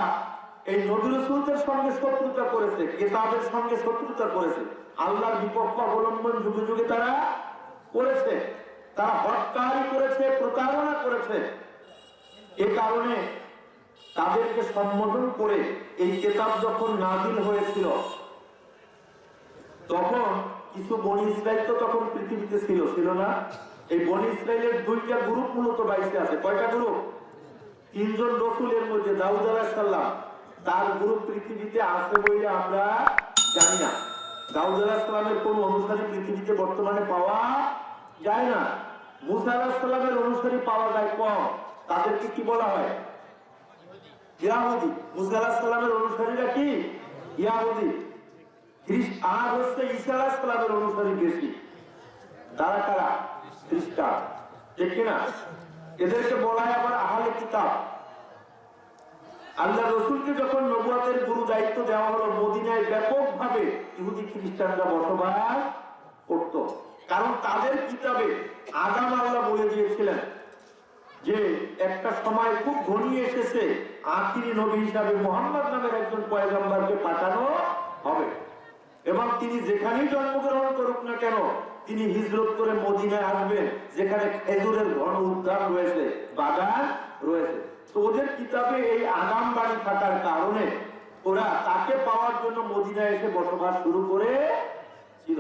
এই নবী রাসূলদের সঙ্গে শত্রুতা করেছে, কিতাবের সঙ্গে শত্রুতা করেছে, আল্লাহর বিপক্ষ অবলম্বন যুগে যুগে তারা করেছে, তারা হত্যা করেছে, প্রতারণা করেছে। এ কারণে তাদেরকে সম্বোধন করে এই কিতাব যখন নাযিল হয়েছিল তখন কিছু বনী ইসরাঈল তো তখন পৃথিবীতে ছিল না। এই বনী ইসরাঈলের 2টা গ্রুপ মূলত বাইসে আছে। কয়টা গ্রুপ? 3 জন রাসূলের মধ্যে দাউদ আলাইহিস সালাম, তার গ্রুপ পৃথিবীতে আছে বলে আমরা জানি না। দাউদ আলাইহিস সালামের কোন অনুসারী পৃথিবীতে বর্তমানে পাওয়া যায় না। মূসা আলাইহিস সালামের অনুসারী পাওয়া যায় কম, তাদেরকে কি বলা হয়? ইহুদি। মূসা আলাইহিস সালামের অনুসারীরা কি? ইহুদি। আর হচ্ছে ঈসা আলাইহিস সালামের অনুসারী বেশি। তারা কারা? খ্রিস্টান, ঠিক কিনা? এদেরকে বলা হয় আবার আহলে কিতাব। আল্লাহ রাসূলকে যখন নবুয়তের গুরু দায়িত্ব দেওয়া হলো, মদিনায় ব্যাপকভাবে ইহুদি খ্রিস্টানরা বসবাস করত। কারণ তাদের কিতাবে আগাম আল্লাহ বলে দিয়েছিলেন যে একটা সময় খুব ঘনিয়ে এসেছে, আখিরি নবী হিসাবে মুহাম্মদ নামের একজন পয়গম্বরকে পাঠানো হবে এবং তিনি যেখানেই জন্মগ্রহণ করুক না কেন তিনি হিজরত করে মদিনায় আসবেন, যেখানে খেজুরের ঘন উদ্যান রয়েছে, বাগান রয়েছে। তো ওদের কিতাবে এই আগাম বাণী থাকার কারণে ওরা তাকে পাওয়ার জন্য মদিনায় এসে বসবাস শুরু করেছিল।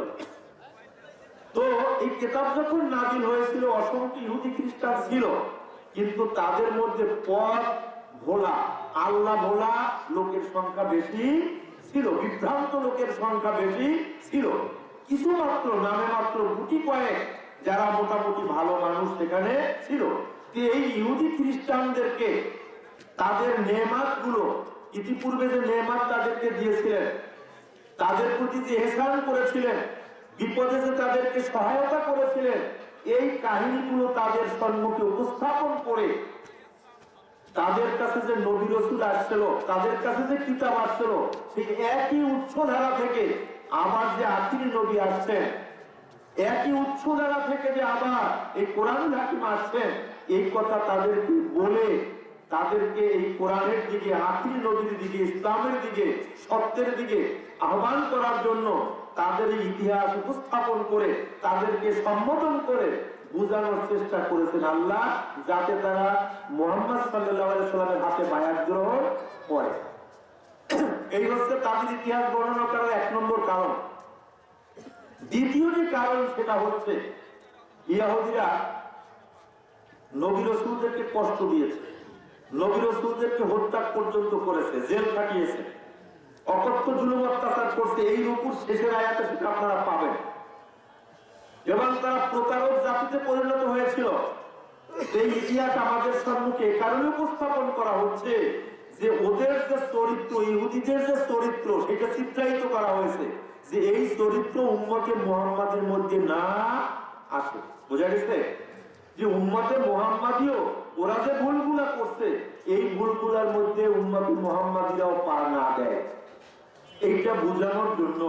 তো এই কিতাব যখন নাজিল হয়েছিল অসংখ্য ইহুদি খ্রিস্টান ছিল, কিন্তু তাদের মধ্যে পথ ভোলা, আল্লাহ ভোলা লোকের সংখ্যা বেশি ছিল, বিভ্রান্ত লোকের সংখ্যা বেশি ছিল। কিছু মাত্র নামে মাত্র গুটি কয়েক যারা মোটামুটি ভালো মানুষ সেখানে ছিল। এই ইহুদি খ্রিস্টানদেরকে তাদের নেমাত গুলো, ইতিপূর্বে যে নেমাত তাদেরকে দিয়েছিলেন, তাদের প্রতি যে এহসান করেছিলেন, বিপদে যে তাদেরকে সহায়তা করেছিলেন, এই কাহিনীগুলো তাদের সম্মুখে উপস্থাপন করে তাদের কাছে যে নবী রাসূল আসছিল, তাদের কাছে যে কিতাব আসছিল, সেই একই উৎসধারা থেকে আবার যে আখিরি নবী আসছেন, একই উৎসধারা থেকে যে আবার এই কোরআনুল হাকিম আসছেন, এই কথা তাদেরকে বলে তাদেরকে এই কোরআনের দিকে, আখিরি নবীর দিকে, ইসলামের দিকে, সত্যের দিকে আহ্বান করার জন্য তাদের ইতিহাস উপস্থাপন করে তাদেরকে সম্বোধন করে বুঝানোর চেষ্টা করেছেন আল্লাহ, যাতে তারা মুহাম্মদ সাল্লাল্লাহু আলাইহি সাল্লামের হাতে বায়াত গ্রহণ করে। এই হচ্ছে তাদের ইতিহাস বর্ণনা করার এক নম্বর কারণ। দ্বিতীয় যে কারণ সেটা হচ্ছে ইহুদিরা নবী রাসূলদেরকে কষ্ট দিয়েছে, নবী রাসূলদেরকে হত্যা পর্যন্ত করেছে, জেল খাটিয়েছে, অকথ্য জুলুম অত্যাচার করছে। এই রূপুর শেষের আয়াতে সেটা আপনারা পাবেন। এবং তারা প্রতারক জাতিতে পরিণত হয়েছিল। এই ইতিহাস আমাদের সম্মুখে কারণে উপস্থাপন করা হচ্ছে যে ওদের যে চরিত্র, ইহুদিদের যে চরিত্র, সেটা চিত্রায়িত করা হয়েছে যে এই চরিত্র উম্মতে মুহাম্মাদের মধ্যে না আসে। বোঝা গেছে যে উম্মতে মুহাম্মাদিও ওরা যে ভুলগুলা করছে, এই ভুলগুলার মধ্যে উম্মতে মুহাম্মাদিরাও পা না দেয়। এইটা বোঝানোর জন্য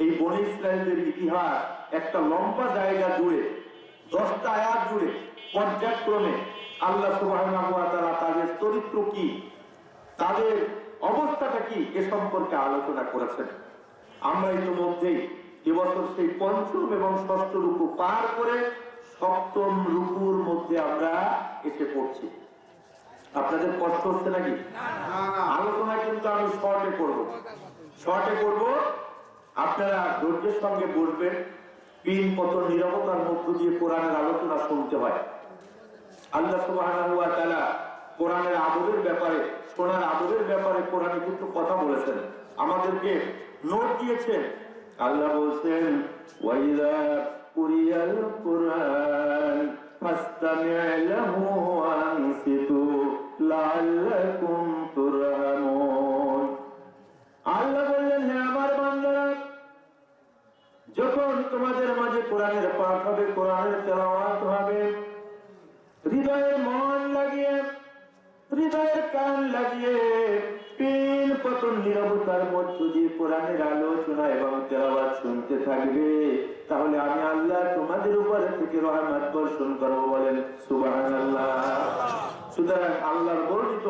এই বনী ইসরাইলদের ইতিহাস একটা লম্বা জায়গা জুড়ে 10টা আয়াত জুড়ে পর্যায়ক্রমে আল্লাহ সুবহানাহু ওয়া তাআলা তাদের চরিত্র কি, তাদের অবস্থাটা কি, এ সম্পর্কে আলোচনা করেছেন। আমরা ইতিমধ্যেই এবছর সেই পঞ্চম এবং ষষ্ঠ রুকু পার করে সপ্তম রুকুর মধ্যে আমরা এসে পড়ছি। আপনাদের কষ্ট হচ্ছে নাকি? আলোচনা কিন্তু আমি শর্টে করব। আপনারা ধৈর্যের সঙ্গে বসবেন। পিন পতন নীরবতার মধ্য দিয়ে কোরআনের আলোচনা শুনতে হয়। আল্লাহ সুবহানাহু ওয়া তাআলা কোরআনের আদবের ব্যাপারে, শোনার আদবের ব্যাপারে কোরআনে কিন্তু কথা বলেছেন, আমাদেরকে নোট দিয়েছেন। আল্লাহ বলছেন ওয়াইযা কুরিয়াল কুরআন ফাসতামি' লাহু ওয়া আনসিতু লাআল্লাকুম তুরহামুন। আল্লাহ বললেন, হে আমার বান্দারা, যখন তোমাদের মাঝে কোরআনের পাঠ হবে, কোরআনের তেলাওয়াত হবে, হৃদয়ের মন লাগিয়ে, হৃদয়ের কান লাগিয়ে, পিন পতন নীরবতার মধ্য দিয়ে কোরআনের আলোচনা এবং তেলাওয়াত শুনতে থাকবে, তাহলে আমি আল্লাহ তোমাদের উপরে থেকে রহমত বর্ষণ করবো। বলেন সুবহানাল্লাহ। সুতরাং আল্লাহর বর্ণিত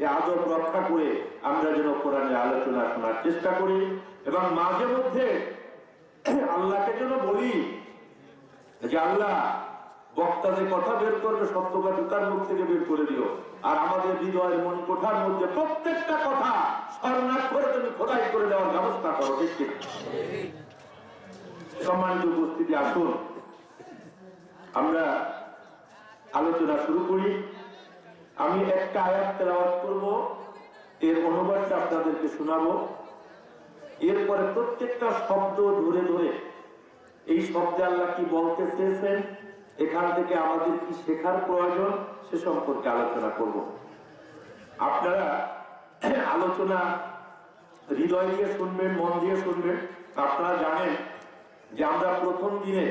এই আদব রক্ষা করে আমরা যেন কোরআনের আলোচনা শোনার চেষ্টা করি এবং মাঝে মধ্যে আল্লাহকে যেন বলি যে আল্লাহ, বক্তা যে কথা বের করবে সত্য কথা তার মুখ থেকে বের করে দিও, আর আমাদের হৃদয়ের মন কোঠার মধ্যে প্রত্যেকটা কথা স্মরণাক্ষরে তুমি খোদাই করে দেওয়ার ব্যবস্থা করো। ঠিক ঠিক। সম্মানিত উপস্থিতি, আসুন আমরা আলোচনা শুরু করি। আমি একটা আয়াত তেলাওয়াত করব, এর অনুবাদটা আপনাদেরকে শোনাবো। এরপরে প্রত্যেকটা শব্দ ধরে ধরে এই শব্দে আল্লাহ কি বলতে চেয়েছেন, এখান থেকে আমাদের কি শেখার প্রয়োজন, সে সম্পর্কে আলোচনা করব। আপনারা আলোচনা হৃদয় দিয়ে শুনবেন, মন দিয়ে শুনবেন। আপনারা জানেন যে আমরা প্রথম দিনে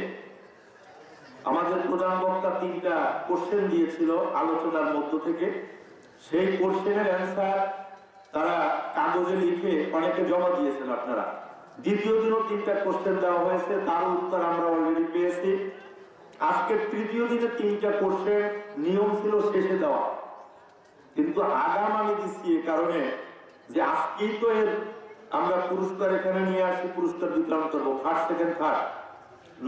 আমাদের প্রধান বক্তা 3টা কোশ্চেন দিয়েছিল আলোচনার মধ্য থেকে। সেই কোশ্চেনের অ্যান্সার তারা কাগজে লিখে অনেকে জমা দিয়েছেন আপনারা। দ্বিতীয় দিনও 3টা কোশ্চেন দেওয়া হয়েছে, তার উত্তর আমরা অলরেডি পেয়েছি। আজকে তৃতীয় দিনে 3টা কোশ্চেন নিয়ম ছিল শেষে দেওয়া, কিন্তু আগাম আমি দিচ্ছি এ কারণে যে আজকেই তো এর আমরা পুরস্কার এখানে নিয়ে আসি, পুরস্কার বিতরণ করবো, ফার্স্ট সেকেন্ড থার্ড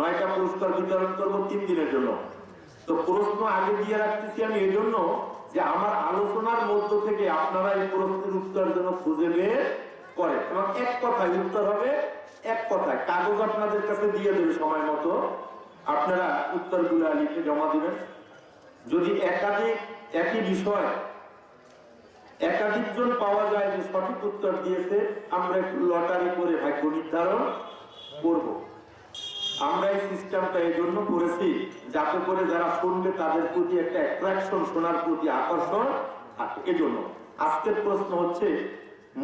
9টা পুরস্কার বিতরণ করবো 3 দিনের জন্য। তো প্রশ্ন আগে দিয়ে রাখতেছি আমি এই জন্য যে আমার আলোচনার মধ্য থেকে আপনারা এই প্রশ্নের উত্তরের জন্য খুঁজে বের করে, এবং এক কথায় উত্তর হবে, এক কথায় কাগজ আপনাদের কাছে দিয়ে দেবে সময় মতো, আপনারা উত্তরগুলো লিখে জমা দিবেন। যদি একই বিষয় একাধিকজন পাওয়া যায় যে সঠিক উত্তর দিয়েছে, আমরা একটু লটারি করে ভাগ্য নির্ধারণ করব। আমরা এই সিস্টেমটা এই জন্য করেছি যাতে করে যারা শুনবে তাদের প্রতি একটা অ্যাট্রাকশন, শোনার প্রতি আকর্ষণ থাকে। এজন্য আজকের প্রশ্ন হচ্ছে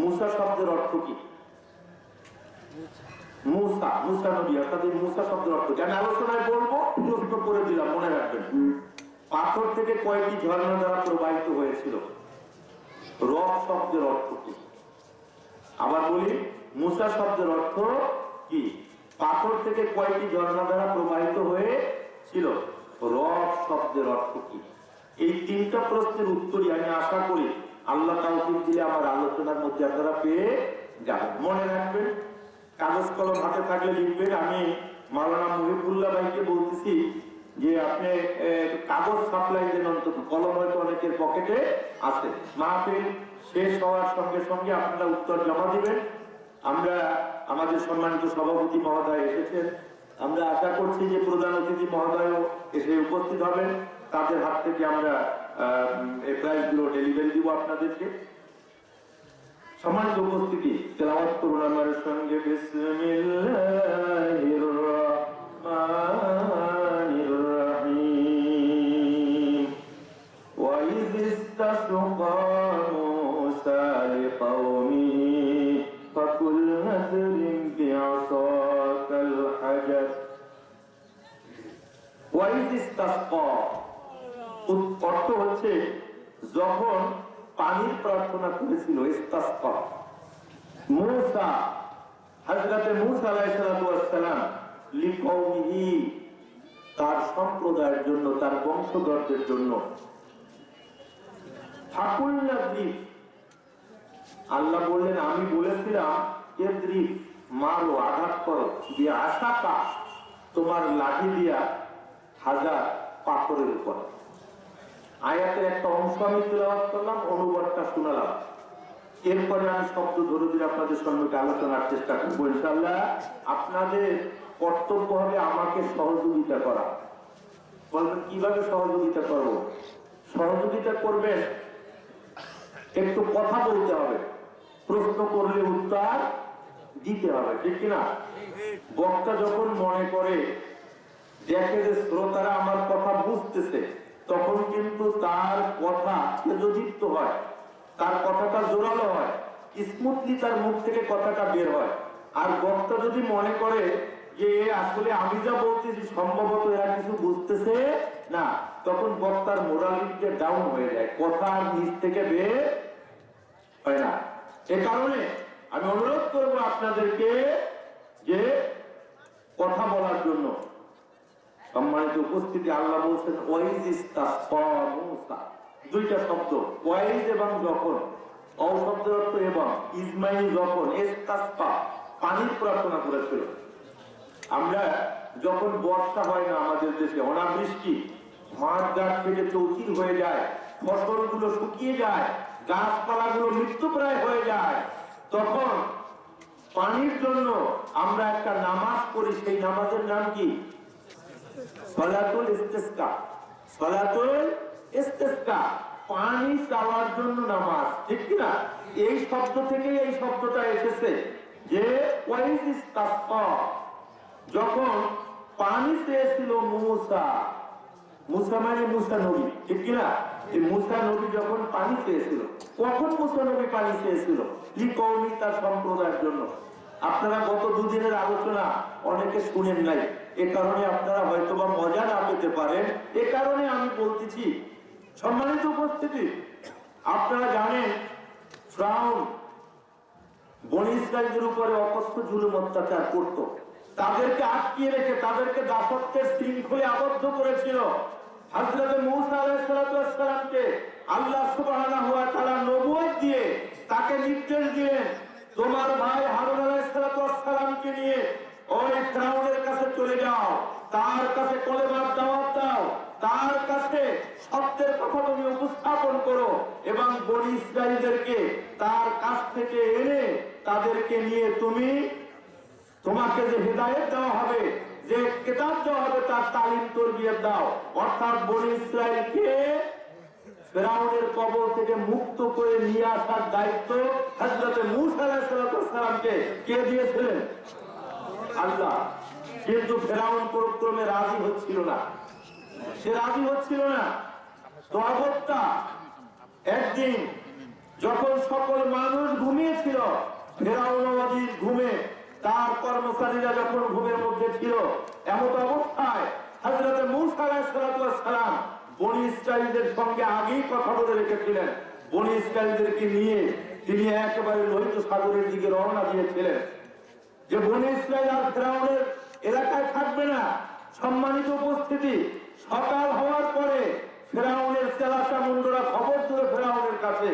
মুসা শব্দের অর্থ কি? মুসা, মুসা নবী অর্থাৎ মুসা শব্দের অর্থ কি? আমি আলোচনায় বলবো, প্রশ্ন করে দিলাম, মনে রাখবেন। পাথর থেকে কয়েকটি ঝর্ণা দ্বারা প্রবাহিত হয়েছিল। রব শব্দের অর্থ কি? আবার বলি, মুসা শব্দের অর্থ কি? পাথর থেকে কয়েকটি ঝর্ণা দ্বারা প্রবাহিত হয়েছিল। রব শব্দের অর্থ কি? এই তিনটা প্রশ্নের উত্তরই আমি আশা করি আল্লাহ তাওফিক দিলে আমার আলোচনার মধ্যে আপনারা পেয়ে যাবেন। মনে রাখবেন, কাগজ কলম হাতে থাকলে লিখবেন। আমি মাওলানা মুহিবুল্লাহ ভাইকে বলতেছি যে আপনি কাগজ সাপ্লাই দেন অন্তত, কলম হয়তো অনেকের পকেটে আছে। মাহফিল শেষ হওয়ার সঙ্গে সঙ্গে আপনারা উত্তর জমা দিবেন। আমরা আমাদের সম্মানিত সভাপতি মহোদয় এসেছেন, আমরা আশা করছি যে প্রধান অতিথি মহোদয়ও এসে উপস্থিত হবেন। তাদের হাত থেকে আমরা এই প্রাইজগুলো ডেলিভারি দিব আপনাদেরকে। সম্মানিত উপস্থিতি, তেলাওয়াত করুন আমার সঙ্গে বিসমিল্লাহির রাহমানির রাহিম। ওয়া ইয ইসতাসকা মূসা লিকাওমিহি ফাকুল নাযরিম বিআসাকাল হাজার। ওয়া ইয ইসতাসকা অর্থ হচ্ছে যখন পানির প্রার্থনা করেছিল। ইস্তাসকা মূসা, হযরতে মূসা আলাইহিস সালাম লিকাওমিহি, তার সম্প্রদায়ের জন্য, তার বংশধরদের জন্য। ফাকুল নাযরিম, আল্লাহ বললেন আমি বলেছিলাম ইদ্রিব, মারো, আঘাত করো, বিআসাকা, তোমার লাঠি দিয়া হাজার পাথরের উপর। আয়াতের একটা অংশ আমি তেলাওয়াত করলাম, অনুবাদটা শোনালাম। এরপরে আমি শব্দ ধরে ধরে আপনাদের সঙ্গে আলোচনার চেষ্টা করবো ইনশাআল্লাহ। আপনাদের কর্তব্য হবে আমাকে সহযোগিতা করা। বলবেন কিভাবে সহযোগিতা করব? সহযোগিতা করবেন, একটু কথা বলতে হবে, প্রশ্ন করলে উত্তর দিতে হবে, ঠিক কিনা? বক্তা যখন মনে করে দেখে যে শ্রোতারা আমার কথা বুঝতেছে, তখন কিন্তু তার কথা তেজদীপ্ত হয়, তার কথাটা জোরালো হয়, স্মুথলি তার মুখ থেকে কথাটা বের হয়। আর বক্তা যদি মনে করে যে আসলে আমি যা বলতেছি সম্ভবত এরা কিছু বুঝতেছে না, তখন বক্তার মোরালিটি ডাউন হয়ে যায়, কথা আর নিজ থেকে বের হয় না। এ কারণে আমি অনুরোধ করব আপনাদেরকে যে কথা বলার জন্য। সম্মানিত উপস্থিতি, আল্লাহ বলছেন ওয়াইজ ইস্তাসকা মূসা, দুইটা শব্দ, ওয়াইজ এবং যখন। অ শব্দের অর্থ এবং, ইসমাইল যখন, ইস্তাসকা পানির প্রার্থনা করেছিল। আমরা যখন বর্ষা হয় না আমাদের দেশে, অনাবৃষ্টি, মাঠ ঘাট থেকে চৌচির হয়ে যায়, ফসলগুলো শুকিয়ে যায়, গাছপালাগুলো মৃত্যুপ্রায় হয়ে যায়, তখন পানির জন্য আমরা একটা নামাজ পড়ি। সেই নামাজের নাম কি? সালাতুল ইস্তিসকা। সালাতুল ইস্তিসকা, পানি চাওয়ার জন্য নামাজ, ঠিক কিনা? এই শব্দ থেকে এই শব্দটা এসেছে যে ওয়াইজ ইস্তাসকা, যখন পানি চেয়েছিল মূসা। মূসা মানে মূসা নবী, ঠিক কিনা? এই মূসা নবী যখন পানি চেয়েছিল, কখন মূসা নবী পানি চেয়েছিল? লিকাওমি, তার সম্প্রদায়ের জন্য। আপনারা গত দুদিনের আলোচনা অনেকে শুনেন নাই, এ কারণে আপনারা হয়তোবা মজা না পেতে পারেন, এ কারণে আমি বলতেছি। সম্মানিত উপস্থিতি, আপনারা জানেন ফিরআউন বনী ইসরাঈলের উপরে অকথ্য জুলুম অত্যাচার করত, তাদেরকে আটকিয়ে রেখে তাদেরকে দাসত্বের শৃঙ্খলে আবদ্ধ করেছিল। হযরত মূসা আলাইহিস সালামকে আল্লাহ সুবহানাহু ওয়া তাআলা নবুয়ত দিয়ে তাকে নির্দেশ দিলেন, তোমার ভাই হারুন আলাইহিস সালামকে নিয়ে ওই ফিরআউনের কাছে চলে যাও, তার কাছে কলেমার দাওয়াত দাও, তার কাছে সত্যের কথা তুমি উপস্থাপন করো, এবং বনী ইসরাঈলদেরকে তার কাছ থেকে এনে তাদেরকে নিয়ে তোমাকে যে হিদায়াত দেওয়া হবে, যে কিতাব দেওয়া হবে তার তালিম তরবিয়ত দাও। অর্থাৎ বনি ইসরাইলকে ফেরাউনের কবর থেকে মুক্ত করে নিয়ে আসার দায়িত্ব হযরত মূসা আলাইহিস সালামকে কে দিয়েছিলেন? আল্লাহ। কিন্তু ফেরাউন পরক্রমে রাজি হচ্ছিল না, সে রাজি হচ্ছিল না। তো অগত্যা একদিন যখন সকল মানুষ ঘুমিয়েছিল, ফেরাউন অধীর ঘুমে, তার কর্মচারীরা যখন ঘুমের মধ্যে ছিল, এমন অবস্থায় হযরত মূসা আলাইহিস সালাম বনি ইসরাইলদের সঙ্গে আগেই কথা বলে রেখেছিলেন। বনি ইসরাইলদেরকে নিয়ে তিনি একেবারে লোহিত সাগরের দিকে রওনা দিয়েছিলেন, যে বনি ইসরাইল আর ফেরাউনের এলাকায় থাকবে না। সম্মানিত উপস্থিতি, সকাল হওয়ার পরে ফেরাউনের চেলাচা মুন্ডরা খবর তুলে ফেরাউনের কাছে,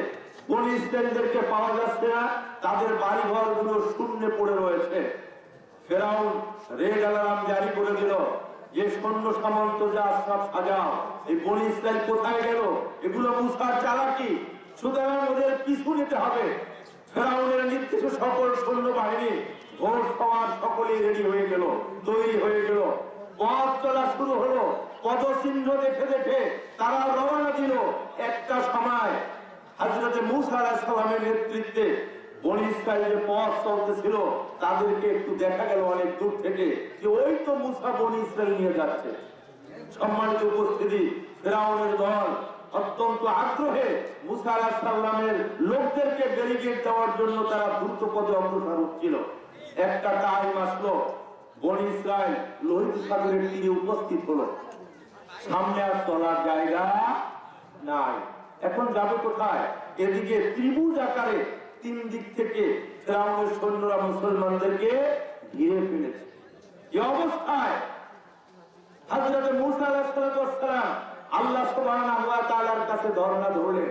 বনি ইসরাইলদেরকে পাওয়া যাচ্ছে না, তাদের বাড়ি ঘর গুলো শূন্য পড়ে রয়েছে। ফেরাউন রেড অ্যালার্ম জারি করে দিল যে সৈন্য সামন্ত যা সব সাজাও, এই বনি ইসরাইল কোথায় গেল? এগুলো মুসার চালাকি, সুতরাং ওদের পিছু নিতে হবে। ফেরাউনের নির্দেশে সকল সৈন্য বাহিনী ভোর সবার সকলেই রেডি হয়ে গেল, তৈরি হয়ে গেল। পথ চলা শুরু হলো, পদচিহ্ন দেখে দেখে তারা রওনা দিল। একটা সময় হযরত মূসা আলাইহিস সালামের নেতৃত্বে বনি ইসরাইল যে পথ চলতেছিল, তাদেরকে একটু দেখা গেল অনেক দূর থেকে যে ওই তো মূসা বনি ইসরাইল নিয়ে যাচ্ছে। সম্মানিত উপস্থিতি, ফেরাউনের দল অত্যন্ত আগ্রহে মূসা আলাইহিস সালামের লোকদেরকে ব্যারিকেড দেওয়ার জন্য তারা দ্রুত পদে অগ্রসর হচ্ছিল। একটা টাইম আসলো, বনি ইসরাইল লোহিত সাগরের তীরে উপস্থিত হলো। সামনে আর চলার জায়গা নাই, এখন যাবে কোথায়? এদিকে ত্রিভুজ আকারে তিন দিক থেকে ফেরাউনের সৈন্যরা মুসলমানদেরকে ঘিরে ফেলেছে। এই অবস্থায় হযরত মূসা আলাইহিস সালাম আল্লাহ সুবহানাহু ওয়া তাআলার কাছে ধর্ণা ধরলেন।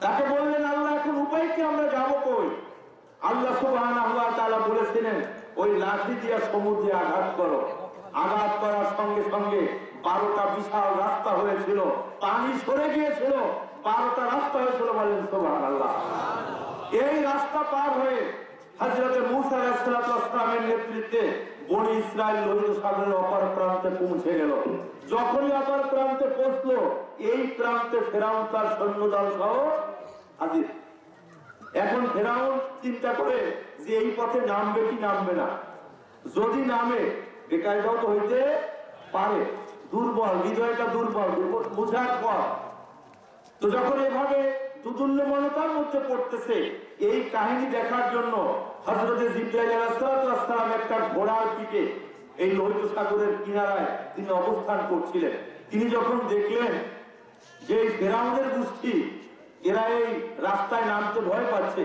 তাকে বললেন, আল্লাহ এখন উপায় কি, আমরা যাব কই? আল্লাহ সুবহানাহু ওয়া তাআলা বলেছিলেন, ওই লাঠি দিয়ে সমুদ্রে আঘাত করো। আঘাত করার সঙ্গে সঙ্গে 12টা বিশাল রাস্তা হয়েছিল, পানি সরে গিয়েছিল, 12টা রাস্তা হয়েছিল। বলেন সুবহানাল্লাহ। এই রাস্তা পার হয়ে হযরত মূসা আলাইহিস সালামের নেতৃত্বে বনি ইসরাইল লোহিত সাগরের অপর প্রান্তে পৌঁছে গেল। যখনই অপর প্রান্তে পৌঁছলো, এই প্রান্তে ফেরাউন তার সৈন্যদল সহ হাজির। এখন ফেরাউন চিন্তা করে যে এই পথে নামবে কি নামবে না। যদি নামে বেকায়দাও তো হইতে পারে, দুর্বল, হৃদয়টা দুর্বল, বুঝার পর। তো যখন এভাবে দুদুল্যমানতার মধ্যে পড়তেছে, এই কাহিনী দেখার জন্য হযরত জিবরাইল আলাইহিস সালাম একটা ঘোড়ার পিঠে এই লোহিত সাগরের কিনারায় তিনি অবস্থান করছিলেন। তিনি যখন দেখলেন যে এই ফেরাউনের গোষ্ঠী এরা এই রাস্তায় নামতে ভয় পাচ্ছে,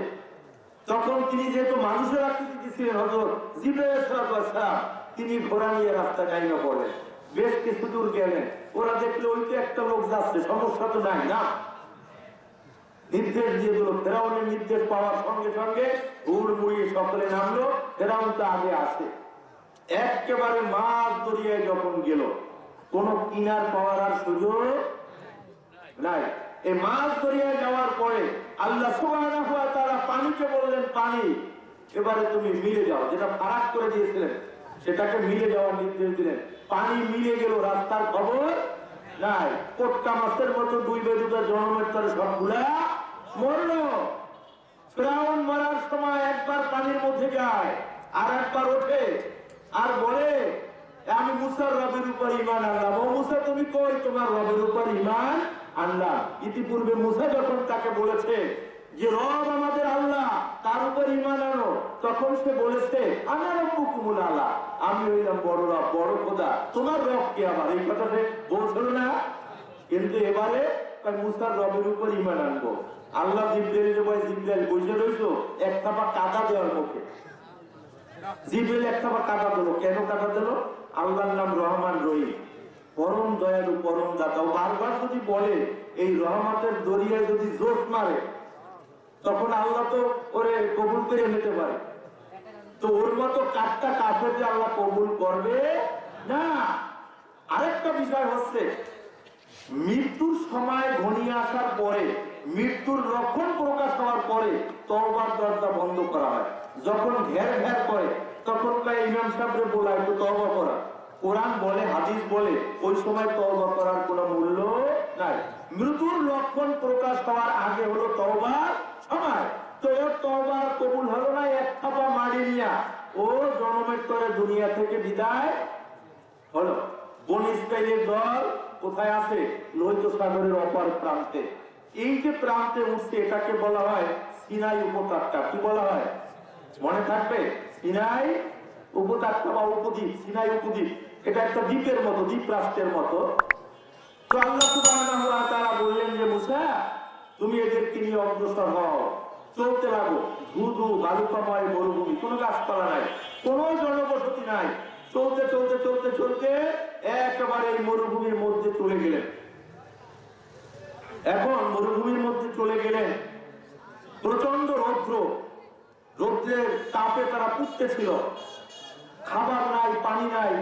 তখন তিনি যেহেতু মানুষের আকৃতি ছিলেন হযরত জিবরাইল আলাইহিস সালাম, তিনি ঘোড়া নিয়ে রাস্তা গাইয়া পড়লেন। বেশ কিছু দূর গেলেন, ওরা দেখলো ওই তো একটা লোক যাচ্ছে, সমস্যা তো নাই না। নির্দেশ দিয়ে দিল, ফেরাউনের নির্দেশ পাওয়ার সঙ্গে সঙ্গে হুড় মুড়িয়ে সকলে নামলো। ফেরাউন তো আগে আসে, একেবারে মাছ দরিয়ায় যখন গেল, কোন কিনার পাওয়ার আর সুযোগ নাই। এই মাছ দরিয়ায় যাওয়ার পরে আল্লাহ সুবহানাহু ওয়া তাআলা পানিকে বললেন, পানি এবারে তুমি মিলে যাও। যেটা ফারাক করে দিয়েছিলেন সেটাকে মিলে যাওয়ার নির্দেশ দিলেন। পানি মিলে গেল, রাস্তার খবর নাই। কোটকা মাছের মতো দুই বেদুটা জন্মের তরে সবগুলা মরল। ফেরাউন মরার সময় একবার পানির মধ্যে যায়, আর একবার ওঠে আর বলে, আমি মুসার রবের উপর ঈমান আনলাম। ও মুসা, তুমি কই তোমার রবের উপর ঈমান আনলাম? ইতিপূর্বে মুসা যখন তাকে বলেছে যে রব আমাদের আল্লাহ, তার উপর ঈমান আনো, তখন সে বলেছে আনা রব্বুকুমুল আলা, আমি হইলাম বড় রব, বড় খোদা, তোমার রব কি আবার? এই কথা সে বলছিল না। কিন্তু এবারে মুসার রবের উপর ঈমান আনবো। আল্লাহ জিবরাইলকে বলে, জিবরাইল বসে রইছো, এক থাপা কাদা দেওয়ার মুখে। জিবরাইল এক থাপা কাদা দিল। কেন কাদা দিল? আল্লাহর নাম রহমান রহিম, পরম দয়ালু, পরম দাতা। বারবার যদি বলে এই রহমতের দরিয়ায় যদি জোশ মারে, তখন আল্লাহ তো ওরে কবুল করে নিতে পারে। তো ওর মতো কাজটা কাফের যে আল্লাহ কবুল করবে না। আরেকটা বিষয় হচ্ছে, মৃত্যুর সময় ঘনিয়ে আসার পরে, মৃত্যুর লক্ষণ প্রকাশ হওয়ার পরে তওবার দরজা বন্ধ করা হয়। যখন ঘের ঘের করে, তখন ইমাম সাহেবরে বলা একটু তওবা করা। কোরআন বলে, হাদিস বলে, ওই সময় তওবা করার কোনো মূল্য নাই। মৃত্যুর লক্ষণ প্রকাশ হওয়ার আগে হলো তওবার সময়। তো ওর তওবা কবুল হলো না, এক থাপা মারি নিয়া ও জনমের তরে দুনিয়া থেকে বিদায় হলো। বনী ইসরাইলের দল কোথায় আছে? লোহিত সাগরের অপর প্রান্তে। এই যে প্রান্তে উঠছে এটাকে বলা হয় সিনাই উপত্যকা। কি বলা হয় মনে থাকবে? সিনাই উপত্যকা বা উপদ্বীপ। সিনাই উপদ্বীপ এটা একটা দ্বীপের মতো, দ্বীপ রাষ্ট্রের মতো। তো আল্লাহ সুবহানাহু ওয়া তাআলা বললেন যে মুসা, তুমি এদেরকে নিয়ে অগ্রসর হও, চলতে লাগো। ধুধু বালুকাময় মরুভূমি, কোনো গাছপালা নাই, কোনো জনবসতি নাই। চলতে চলতে চলতে চলতে একেবারে এই মরুভূমির মধ্যে চলে গেলেন। এখন মরুভূমির মধ্যে চলে গেলেন, প্রচন্ড রৌদ্র, রৌদ্রের তাপে তারা পুড়তেছিল। খাবার নাই, পানি নাই।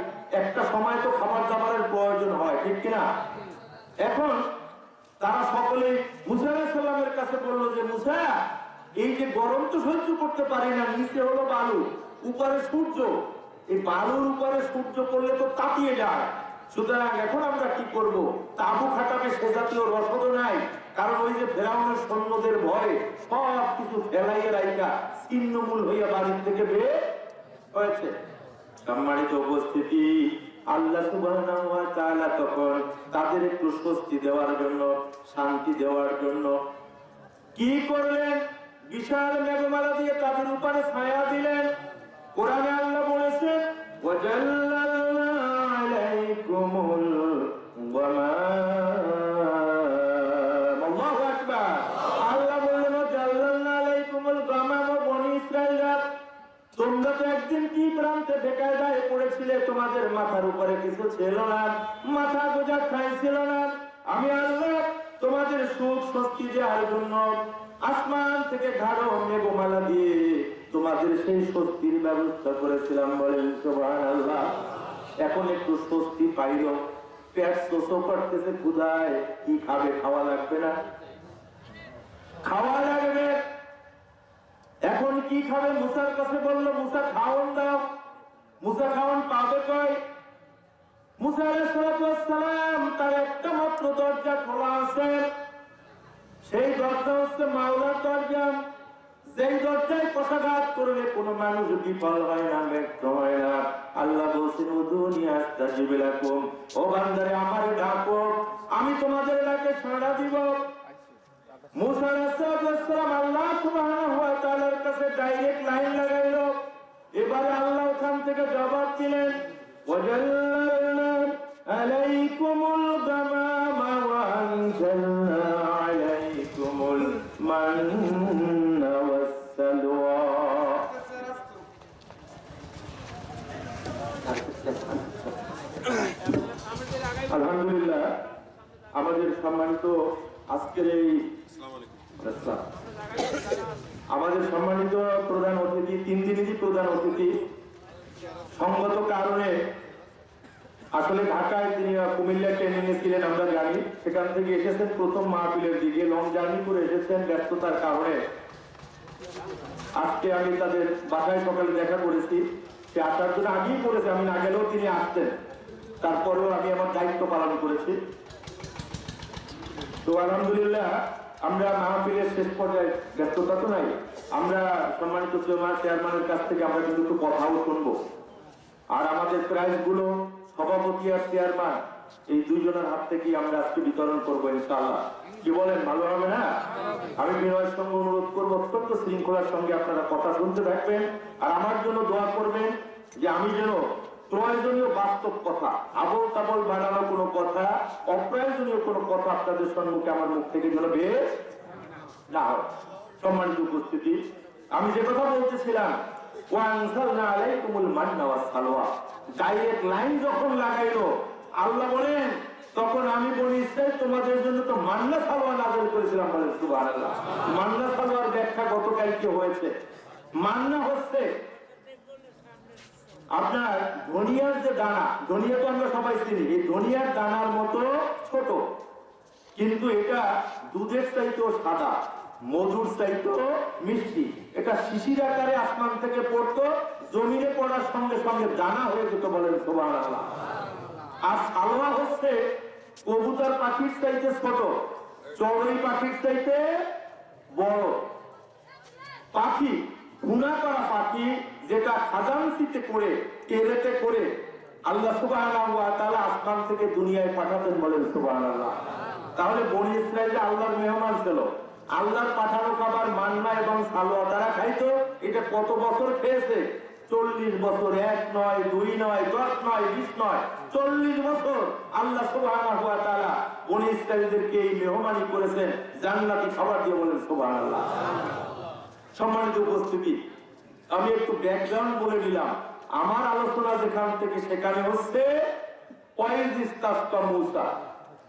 একটা সময় তো খাবার দাবারের প্রয়োজন হয়, ঠিক কিনা? এখন তারা সকলেই মুসা আলাইহিস সালামের কাছে বলল যে মুসা, এই যে গরম তো সহ্য করতে পারি না, নিচে হলো বালু, উপরে সূর্য, এই বালুর উপরে সূর্য করলে তো তাপিয়ে যায়। সুতরাং এখন আমরা কি করব? তাবু খাটাবে সে জাতীয় রসদ নাই, কারণ ওই যে ফেরাউনের সৈন্যদের ভয়ে সব কিছু ফেলাইয়া রাইকা ছিন্নমূল হইয়া বাড়ির থেকে বের হয়েছে। সম্মানিত উপস্থিতি, আল্লাহ সুবহানাহু ওয়া তাআলা তখন তাদের একটু স্বস্তি দেওয়ার জন্য, শান্তি দেওয়ার জন্য কি করলেন? বিশাল মেঘমালা দিয়ে তাদের উপরে ছায়া দিলেন। কোরআনে আল্লাহ বলেছেন ওয়াজাল্লালনা আলাইকুমুল গামাম। আল্লাহু আকবার। আল্লাহ বললেন ওয়াজাল্লালনা আলাইকুমুল গামাম। বনী ইসরাঈলরা, তোমরা তো একদিন কি প্রান্তে বেকায়দায় পড়েছিলে, তোমাদের মাথার উপরে কিছু ছিল না, মাথা গোজা খাইছিল না। আমি আল্লাহ তোমাদের সুখ স্বস্তি দেওয়ার জন্য আসমান থেকে গাঢ় মেঘমালা দিয়ে তোমাদের সেই স্বস্তির ব্যবস্থা করেছিলাম। বলেন সুবহানাল্লাহ। এখন একটু স্বস্তি পাইল, পেট শোষো করতেছে, ক্ষুধায় কি খাবে? খাওয়া লাগবে না? খাওয়া লাগবে। এখন কি খাবে? মুসার কাছে বলল মুসা খাওয়ান দাও। মুসা খাওয়ান পাবে কই? মুসা আলাইহিস সালাম তার একটা মাত্র দরজা খোলা আছে, সেই দরজা হচ্ছে মাওলার দরজা। যেই দরজায় পশাঘাত করলে কোনো মানুষ বিফল হয় না, ব্যর্থ হয় না। আল্লাহ বলছেন উদুনি আস্তাজিব লাকুম, ও বান্দারে আমার ডাকো, আমি তোমাদের ডাকে সাড়া দিব। মুসা আলাইহিস সালাম আল্লাহ সুবহানাহু ওয়া তাআলার কাছে ডাইরেক্ট লাইন লাগাইলো। এবারে আল্লাহ ওখান থেকে জবাব দিলেন ওয়াজাল্লালনা আলাইকুমুল গামামা ওয়া আনজালনা আলাইকুমুল মান্না ওয়াস সালওয়া। আলহামদুলিল্লাহ, আমাদের সম্মানিত আজকের এই আমাদের সম্মানিত প্রধান অতিথি, 3 দিনেরই প্রধান অতিথি, সঙ্গত কারণে আসলে ঢাকায় তিনি কুমিল্লা ট্রেনিং এ ছিলেন আমরা জানি, সেখান থেকে এসেছেন প্রথম মাহফিলের দিকে, লং জার্নি করে এসেছেন ব্যস্ততার কারণে। আজকে আমি তাদের বাসায় সকালে দেখা করেছি, সে আসার জন্য আগেই করেছে, আমি না গেলেও তিনি আসতেন, তারপরেও আমি আমার দায়িত্ব পালন করেছি। তো আলহামদুলিল্লাহ, আমরা মাহফিলের শেষ পর্যায়ে, ব্যস্ততা তো নাই, আমরা সম্মানিত চেয়ারম্যানের কাছ থেকে আমরা কিন্তু একটু কথাও শুনবো। আর আমাদের প্রাইজ গুলো সভাপতি আর চেয়ারম্যান এই দুইজনের হাত থেকে আমরা আজকে বিতরণ করবো ইনশাআল্লাহ। কি বলেন, ভালো হবে না? আমি বিনয়ের সঙ্গে অনুরোধ করবো, অত্যন্ত শৃঙ্খলার সঙ্গে আপনারা কথা শুনতে থাকবেন আর আমার জন্য দোয়া করবেন যে আমি যেন প্রয়োজনীয় বাস্তব কথা, আবল তাবল বানানো কোনো কথা, অপ্রয়োজনীয় কোনো কথা আপনাদের সম্মুখে আমার মুখ থেকে যেন বের না হয়। সম্মানিত উপস্থিতি, আমি যে কথা বলতেছিলাম, ওয়ানজালনা আলাইকুমুল মান্না ওয়াস সালওয়া, ডাইরেক্ট লাইন যখন লাগাইলো আল্লাহ বলেন, তখন আমি বনি ইসরাইল তোমাদের জন্য তো মান্না সালওয়া নাযিল করেছিলাম। বলেন সুবহানাল্লাহ। মান্না সালওয়ার ব্যাখ্যা গতকালকে হয়েছে। মান্না হচ্ছে আপনার ধনিয়ার যে দানা, ধনিয়া তো আমরা সবাই চিনি, এই ধনিয়ার দানার মতো ছোট, কিন্তু এটা দুধের চাইতেও সাদা, মধুর চাইতেও মিষ্টি। এটা শিশির আকারে আসমান থেকে পড়তো, জমিনে পড়ার সঙ্গে সঙ্গে দানা হয়ে যেত, বলেন সুবহানাল্লাহ। আর সালওয়া হচ্ছে কবুতর পাখির চাইতে ছোট, চড়ুই পাখির চাইতে বড় পাখি, গুনাহ করা পাখি, যেটা খাজানসিতে করে টেরেতে করে আল্লাহ সুবহানাহু ওয়া তাআলা আসমান থেকে দুনিয়ায় পাঠাতেন, বলেন সুবহানাল্লাহ। তাহলে বনি ইসরাইল আল্লাহর মেহমান ছিল, আল্লাহর পাঠানো খাবার মান্না এবং সালোয়া তারা খাইতো। এটা কত বছর খেয়েছে? 40 বছর। 1 নয়, 2 নয়, 10 নয়, 20 নয়, 40 বছর আল্লাহ সুবহানাহু ওয়া তাআলা বনি ইসরাইলদেরকে এই মেহমানি করেছেন জান্নাতি খাবার দিয়ে, বলেন সুবহানাল্লাহ। সম্মানিত উপস্থিতি, আমি একটু ব্যাকগ্রাউন্ড বলে দিলাম। আমার আলোচনা যেখান থেকে সেখানে হচ্ছে মুসা।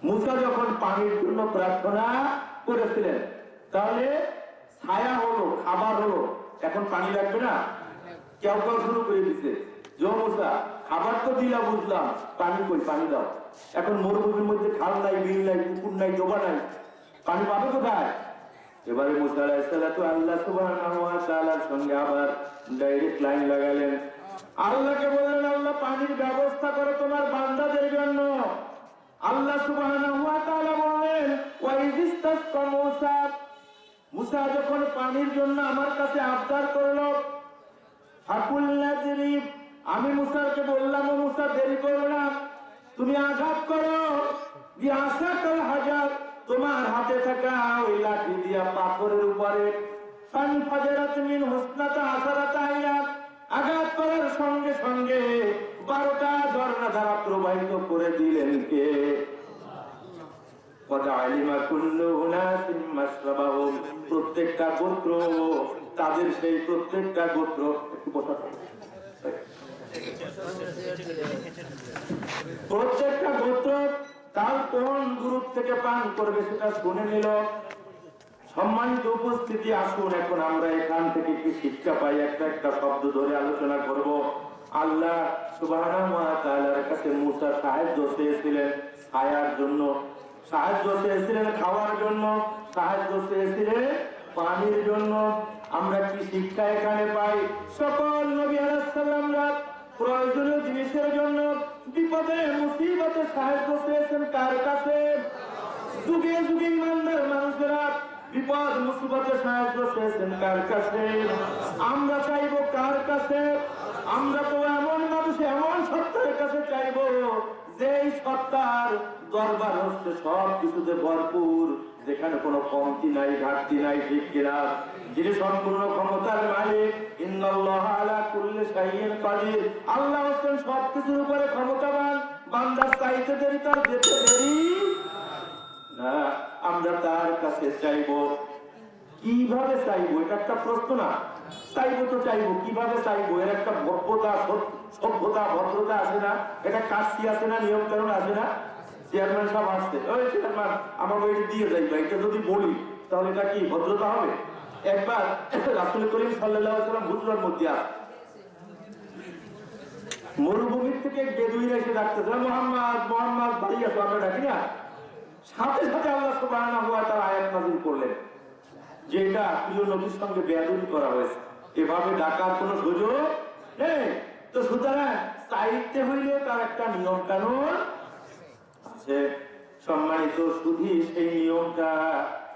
মুসা যখন পানির জন্য প্রার্থনা করেছিলেন, তাহলে ছায়া হলো, খাবার হলো, এখন পানি লাগবে না? কেউ কেউ শুরু করে দিচ্ছে, যে মুসা খাবার তো দিলা বুঝলাম, পানি কই, পানি দাও। এখন মরুভূমির মধ্যে খাল নাই, বিল নাই, পুকুর নাই, ডোবা নাই, পানি পাবে কোথায়? এবারে মুসা আলাইহিস সালাতু আল্লাহ সুবহানাহু ওয়া তাআলার সঙ্গে আবার ডাইরেক্ট লাইন লাগালেন। আল্লাহকে বললেন, আল্লাহ পানির ব্যবস্থা করো তোমার বান্দাদের জন্য। আল্লাহ সুবহানাহু ওয়া তাআলা বললেন, ওয়া ইসতাসকা মুসা, মুসা যখন পানির জন্য আমার কাছে আবদার করলো, ফাকুল্লা যরিব, আমি মুসাকে বললাম, ও মুসা দেরি করো না, তুমি আঘাত করো, বিআসাকাল হাজার, তোমার হাতে থাকা ওই লাঠি দিয়া পাথরের উপরে ফানফাজারাত মিন হুসনাতা আসারাতা আইয়া, আঘাত করার সঙ্গে সঙ্গে 12টা ঝর্ণা ধারা প্রবাহিত করে দিলেন কে? ওয়াজআলিমা কুল্লু উনাসিন মাশরাবাহুম, প্রত্যেকটা গোত্র তাদের সেই প্রত্যেকটা গোত্র, একটু বসা, প্রত্যেকটা গোত্র তার কোন গ্রুপ থেকে পান করবে সেটা শুনে নিল। সম্মানিত উপস্থিতি, আসুন এখন আমরা এখান থেকে কি শিক্ষা পাই, একটা একটা শব্দ ধরে আলোচনা করব। আল্লাহ সুবহানাহু ওয়া তাআলার কাছে মুসা সাহায্য চেয়েছিলেন ছায়ার জন্য, সাহায্য চেয়েছিলেন খাওয়ার জন্য, সাহায্য চেয়েছিলেন পানির জন্য। আমরা কি শিক্ষা এখানে পাই? সকল নবী আলাইহিস সালামরা প্রয়োজনীয় জিনিসের জন্য বিপদে মুসিবতে সাহায্য চেয়েছেন কার কাছে? যুগে যুগে ইমানদার মানুষেরা বিপদ মুসিবতে সাহায্য চেয়েছেন কার কাছে? আমরা চাইবো কার কাছে? আমরা তো এমন মানুষ, এমন সত্তার কাছে চাইবো যেই সত্তার দরবার হচ্ছে সব কিছুতে ভরপুর, যেখানে কোনো কমতি নাই, ঘাটতি নাই, ঠিক কিনা? যিনি সম্পূর্ণ ক্ষমতার মালিক, ইন্নাল্লাহা আলা কুল্লি শাইইন কাদির, আল্লাহ হচ্ছেন সবকিছুর উপরে ক্ষমতাবান। বান্দা চাইতে দেরি, তার যেতে দেরি না। আমরা তার কাছে চাইবো। কিভাবে চাইবো? এটা একটা প্রশ্ন না? চাইবো তো চাইবো, কিভাবে চাইবো? এর একটা ভব্যতা, সভ্যতা, ভদ্রতা আছে না? এটা কাজটি আছে না? নিয়ম কানুন আছে না? চেয়ারম্যান সাহেব আসছে, ওই চেয়ারম্যান আমার বইটি দিয়ে যাইবা, এটা যদি বলি তাহলে এটা কি ভদ্রতা হবে? একবার রাসূল করিম সাল্লাল্লাহু আলাইহি ওয়াসাল্লাম হুজরার মধ্যে আসে, মরুভূমির থেকে বেদুইন এসে ডাকতেছে, মুহাম্মদ মুহাম্মদ বাড়ি আসো, আমরা ডাকি না? সাথে সাথে আল্লাহ সুবহানাহু ওয়া তাআলা আয়াত নাযিল করলেন যে এটা প্রিয় নবীর সঙ্গে বেয়াদবি করা হয়েছে, এভাবে ডাকার কোনো সুযোগ নেই। তো সুতরাং চাইতে হইলে তার একটা নিয়ম কানুন আছে। সম্মানিত সুধী, সেই নিয়মটা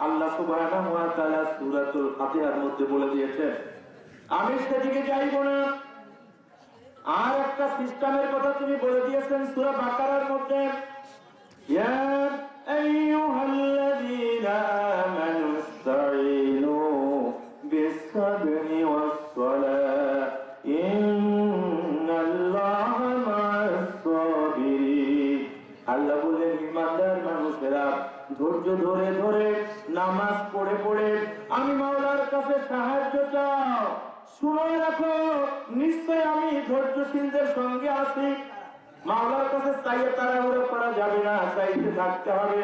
আল্লাহ সুবহানাহু ওয়া তাআলা সূরাতুল ফাতিহার মধ্যে বলে দিয়েছেন। আমি সেদিকে যাইব না। আর একটা সিস্টেমের কথা তিনি বলে দিয়েছেন সূরা বাকারার মধ্যে, ইয়া আইয়ুহাল্লাযীনা আমানু ইসতাঈনু বিস-সাবরি ওয়াস-সালাহ ইন্নাল্লাহা মা'আস-সাবিরিন। আল্লাহ বলেন, ঈমানদার মানুষেরা ধৈর্য ধরে ধরে নামাজ পড়ে পড়ে আমি মাওলার কাছে সাহায্য চাও। শুনে রাখো, নিশ্চয় আমি ধৈর্যশীলদের সঙ্গে আছি। মাওলার কাছে চাইয়ে তাড়াহুড়ো করা যাবে না, চাইতে থাকতে হবে,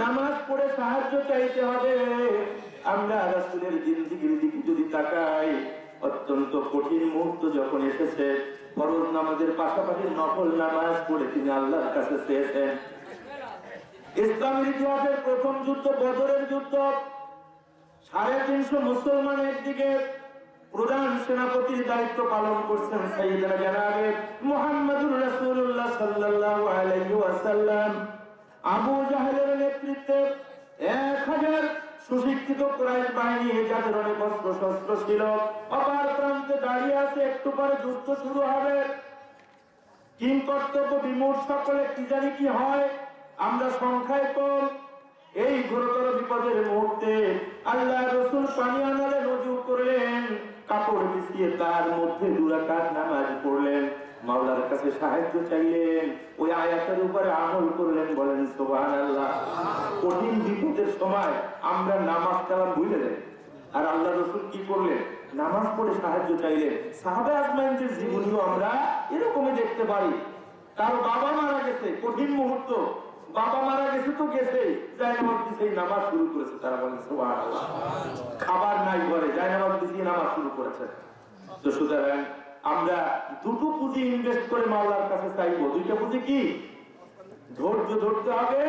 নামাজ পড়ে সাহায্য চাইতে হবে। আমরা রাসূলের জিন্দেগির দিকে যদি তাকাই, অত্যন্ত কঠিন মুহূর্ত যখন এসেছে, ফরজ নামাজের পাশাপাশি নফল নামাজ পড়ে তিনি আল্লাহর কাছে চেয়েছেন। ইসলামের ইতিহাসের প্রথম যুদ্ধ বদরের যুদ্ধ, 350 মুসলমান একদিকে, প্রধান সেনাপতির দায়িত্ব পালন করছেন সাইয়েদনা জনাবে মুহাম্মদুর রাসূলুল্লাহ সাল্লাল্লাহু আলাইহি ওয়াসাল্লাম। আবু জাহেলের নেতৃত্বে 1000 সুশিক্ষিত কুরাইশ বাহিনী, যাদের অনেক অস্ত্র শস্ত্র ছিল, অপার প্রান্তে দাঁড়িয়ে আছে। একটু পরে যুদ্ধ শুরু হবে। কিং কর্তব্য বিমূঢ় সকলে কি জানি কি হয়, আমরা সংখ্যায় কম। এই গুরুতর বিপদের মুহূর্তে আল্লাহ রাসূল পানি আনালে রুজু করলেন, কাপড় বিছিয়ে তার মধ্যে 2 রাকাত নামাজ পড়লেন, মাওলার কাছে সাহায্য চাইলেন, ওই আয়াতের উপরে আমল করলেন। বলেন সুবহানাল্লাহ। কঠিন বিপদের সময় আমরা নামাজ কালাম ভুলে যাই, আর আল্লাহ রাসূল কি করলেন? নামাজ পড়ে সাহায্য চাইলেন। সাহাবে আজমাইনদের জীবনীও আমরা এরকমই দেখতে পারি। কারো বাবা মারা গেছে, কঠিন মুহূর্ত, বাবা মারা গেছে তো গেছে, জায়নামাজ বিছিয়ে নামাজ শুরু করেছে তারা। বলেন সুবহানাল্লাহ। খাবার নাই ঘরে, জায়নামাজ বিছিয়ে নামাজ শুরু করেছে। তো সুতরাং আমরা দুটো পুঁজি ইনভেস্ট করে মাওলার কাছে চাইবো। 2টা পুঁজি কি? ধৈর্য ধরতে হবে,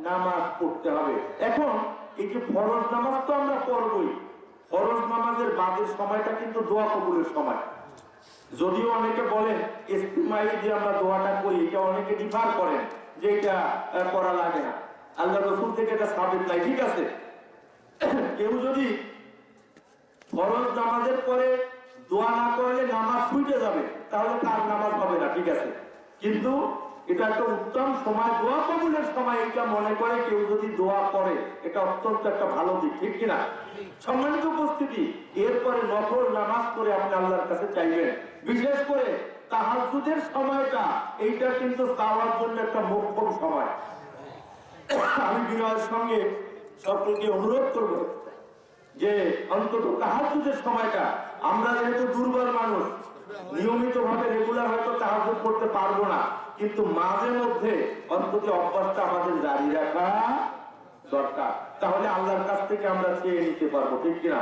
নামাজ পড়তে হবে। এখন এই যে ফরজ নামাজ তো আমরা পড়বই, ফরজ নামাজের বাদের সময়টা কিন্তু দোয়া কবুলের সময়। যদিও অনেকে বলেন ইস্তেমাই দিয়ে আমরা দোয়াটা করি, এটা অনেকে ডিফার করেন যে এটা করা লাগে না, আল্লাহ রাসূল থেকে এটা সাবিত নাই। ঠিক আছে, কেউ যদি ফরজ নামাজের পরে দোয়া না করলে নামাজ ছুটে যাবে, তাহলে তার নামাজ হবে না। ঠিক আছে, কিন্তু এটা একটা উত্তম সময়, দোয়া কবুলের সময়, এটা মনে করে কেউ যদি দোয়া করে, এটা অত্যন্ত একটা ভালো দিক। ঠিক কিনা? সম্মানিত উপস্থিতি, এরপরে নফল নামাজ করে আপনি আল্লাহর কাছে চাইবেন। বিশেষ করে তাহাজ্জুদের সময়টা, এইটা কিন্তু চাওয়ার জন্য একটা মোক্ষম সময়। আমি বিনয়ের সঙ্গে সকলকে অনুরোধ করব যে অন্তত তাহাজ্জুদের সময়টা, আমরা যেহেতু দুর্বল মানুষ, নিয়মিত ভাবে রেগুলার হয়তো তাহাজ্জুদ করতে পারবো না, কিন্তু মাঝে মধ্যে অন্তত অভ্যাসটা আমাদের জারি রাখা দরকার। তাহলে আল্লাহর কাছ থেকে আমরা চেয়ে নিতে পারবো। ঠিক কিনা?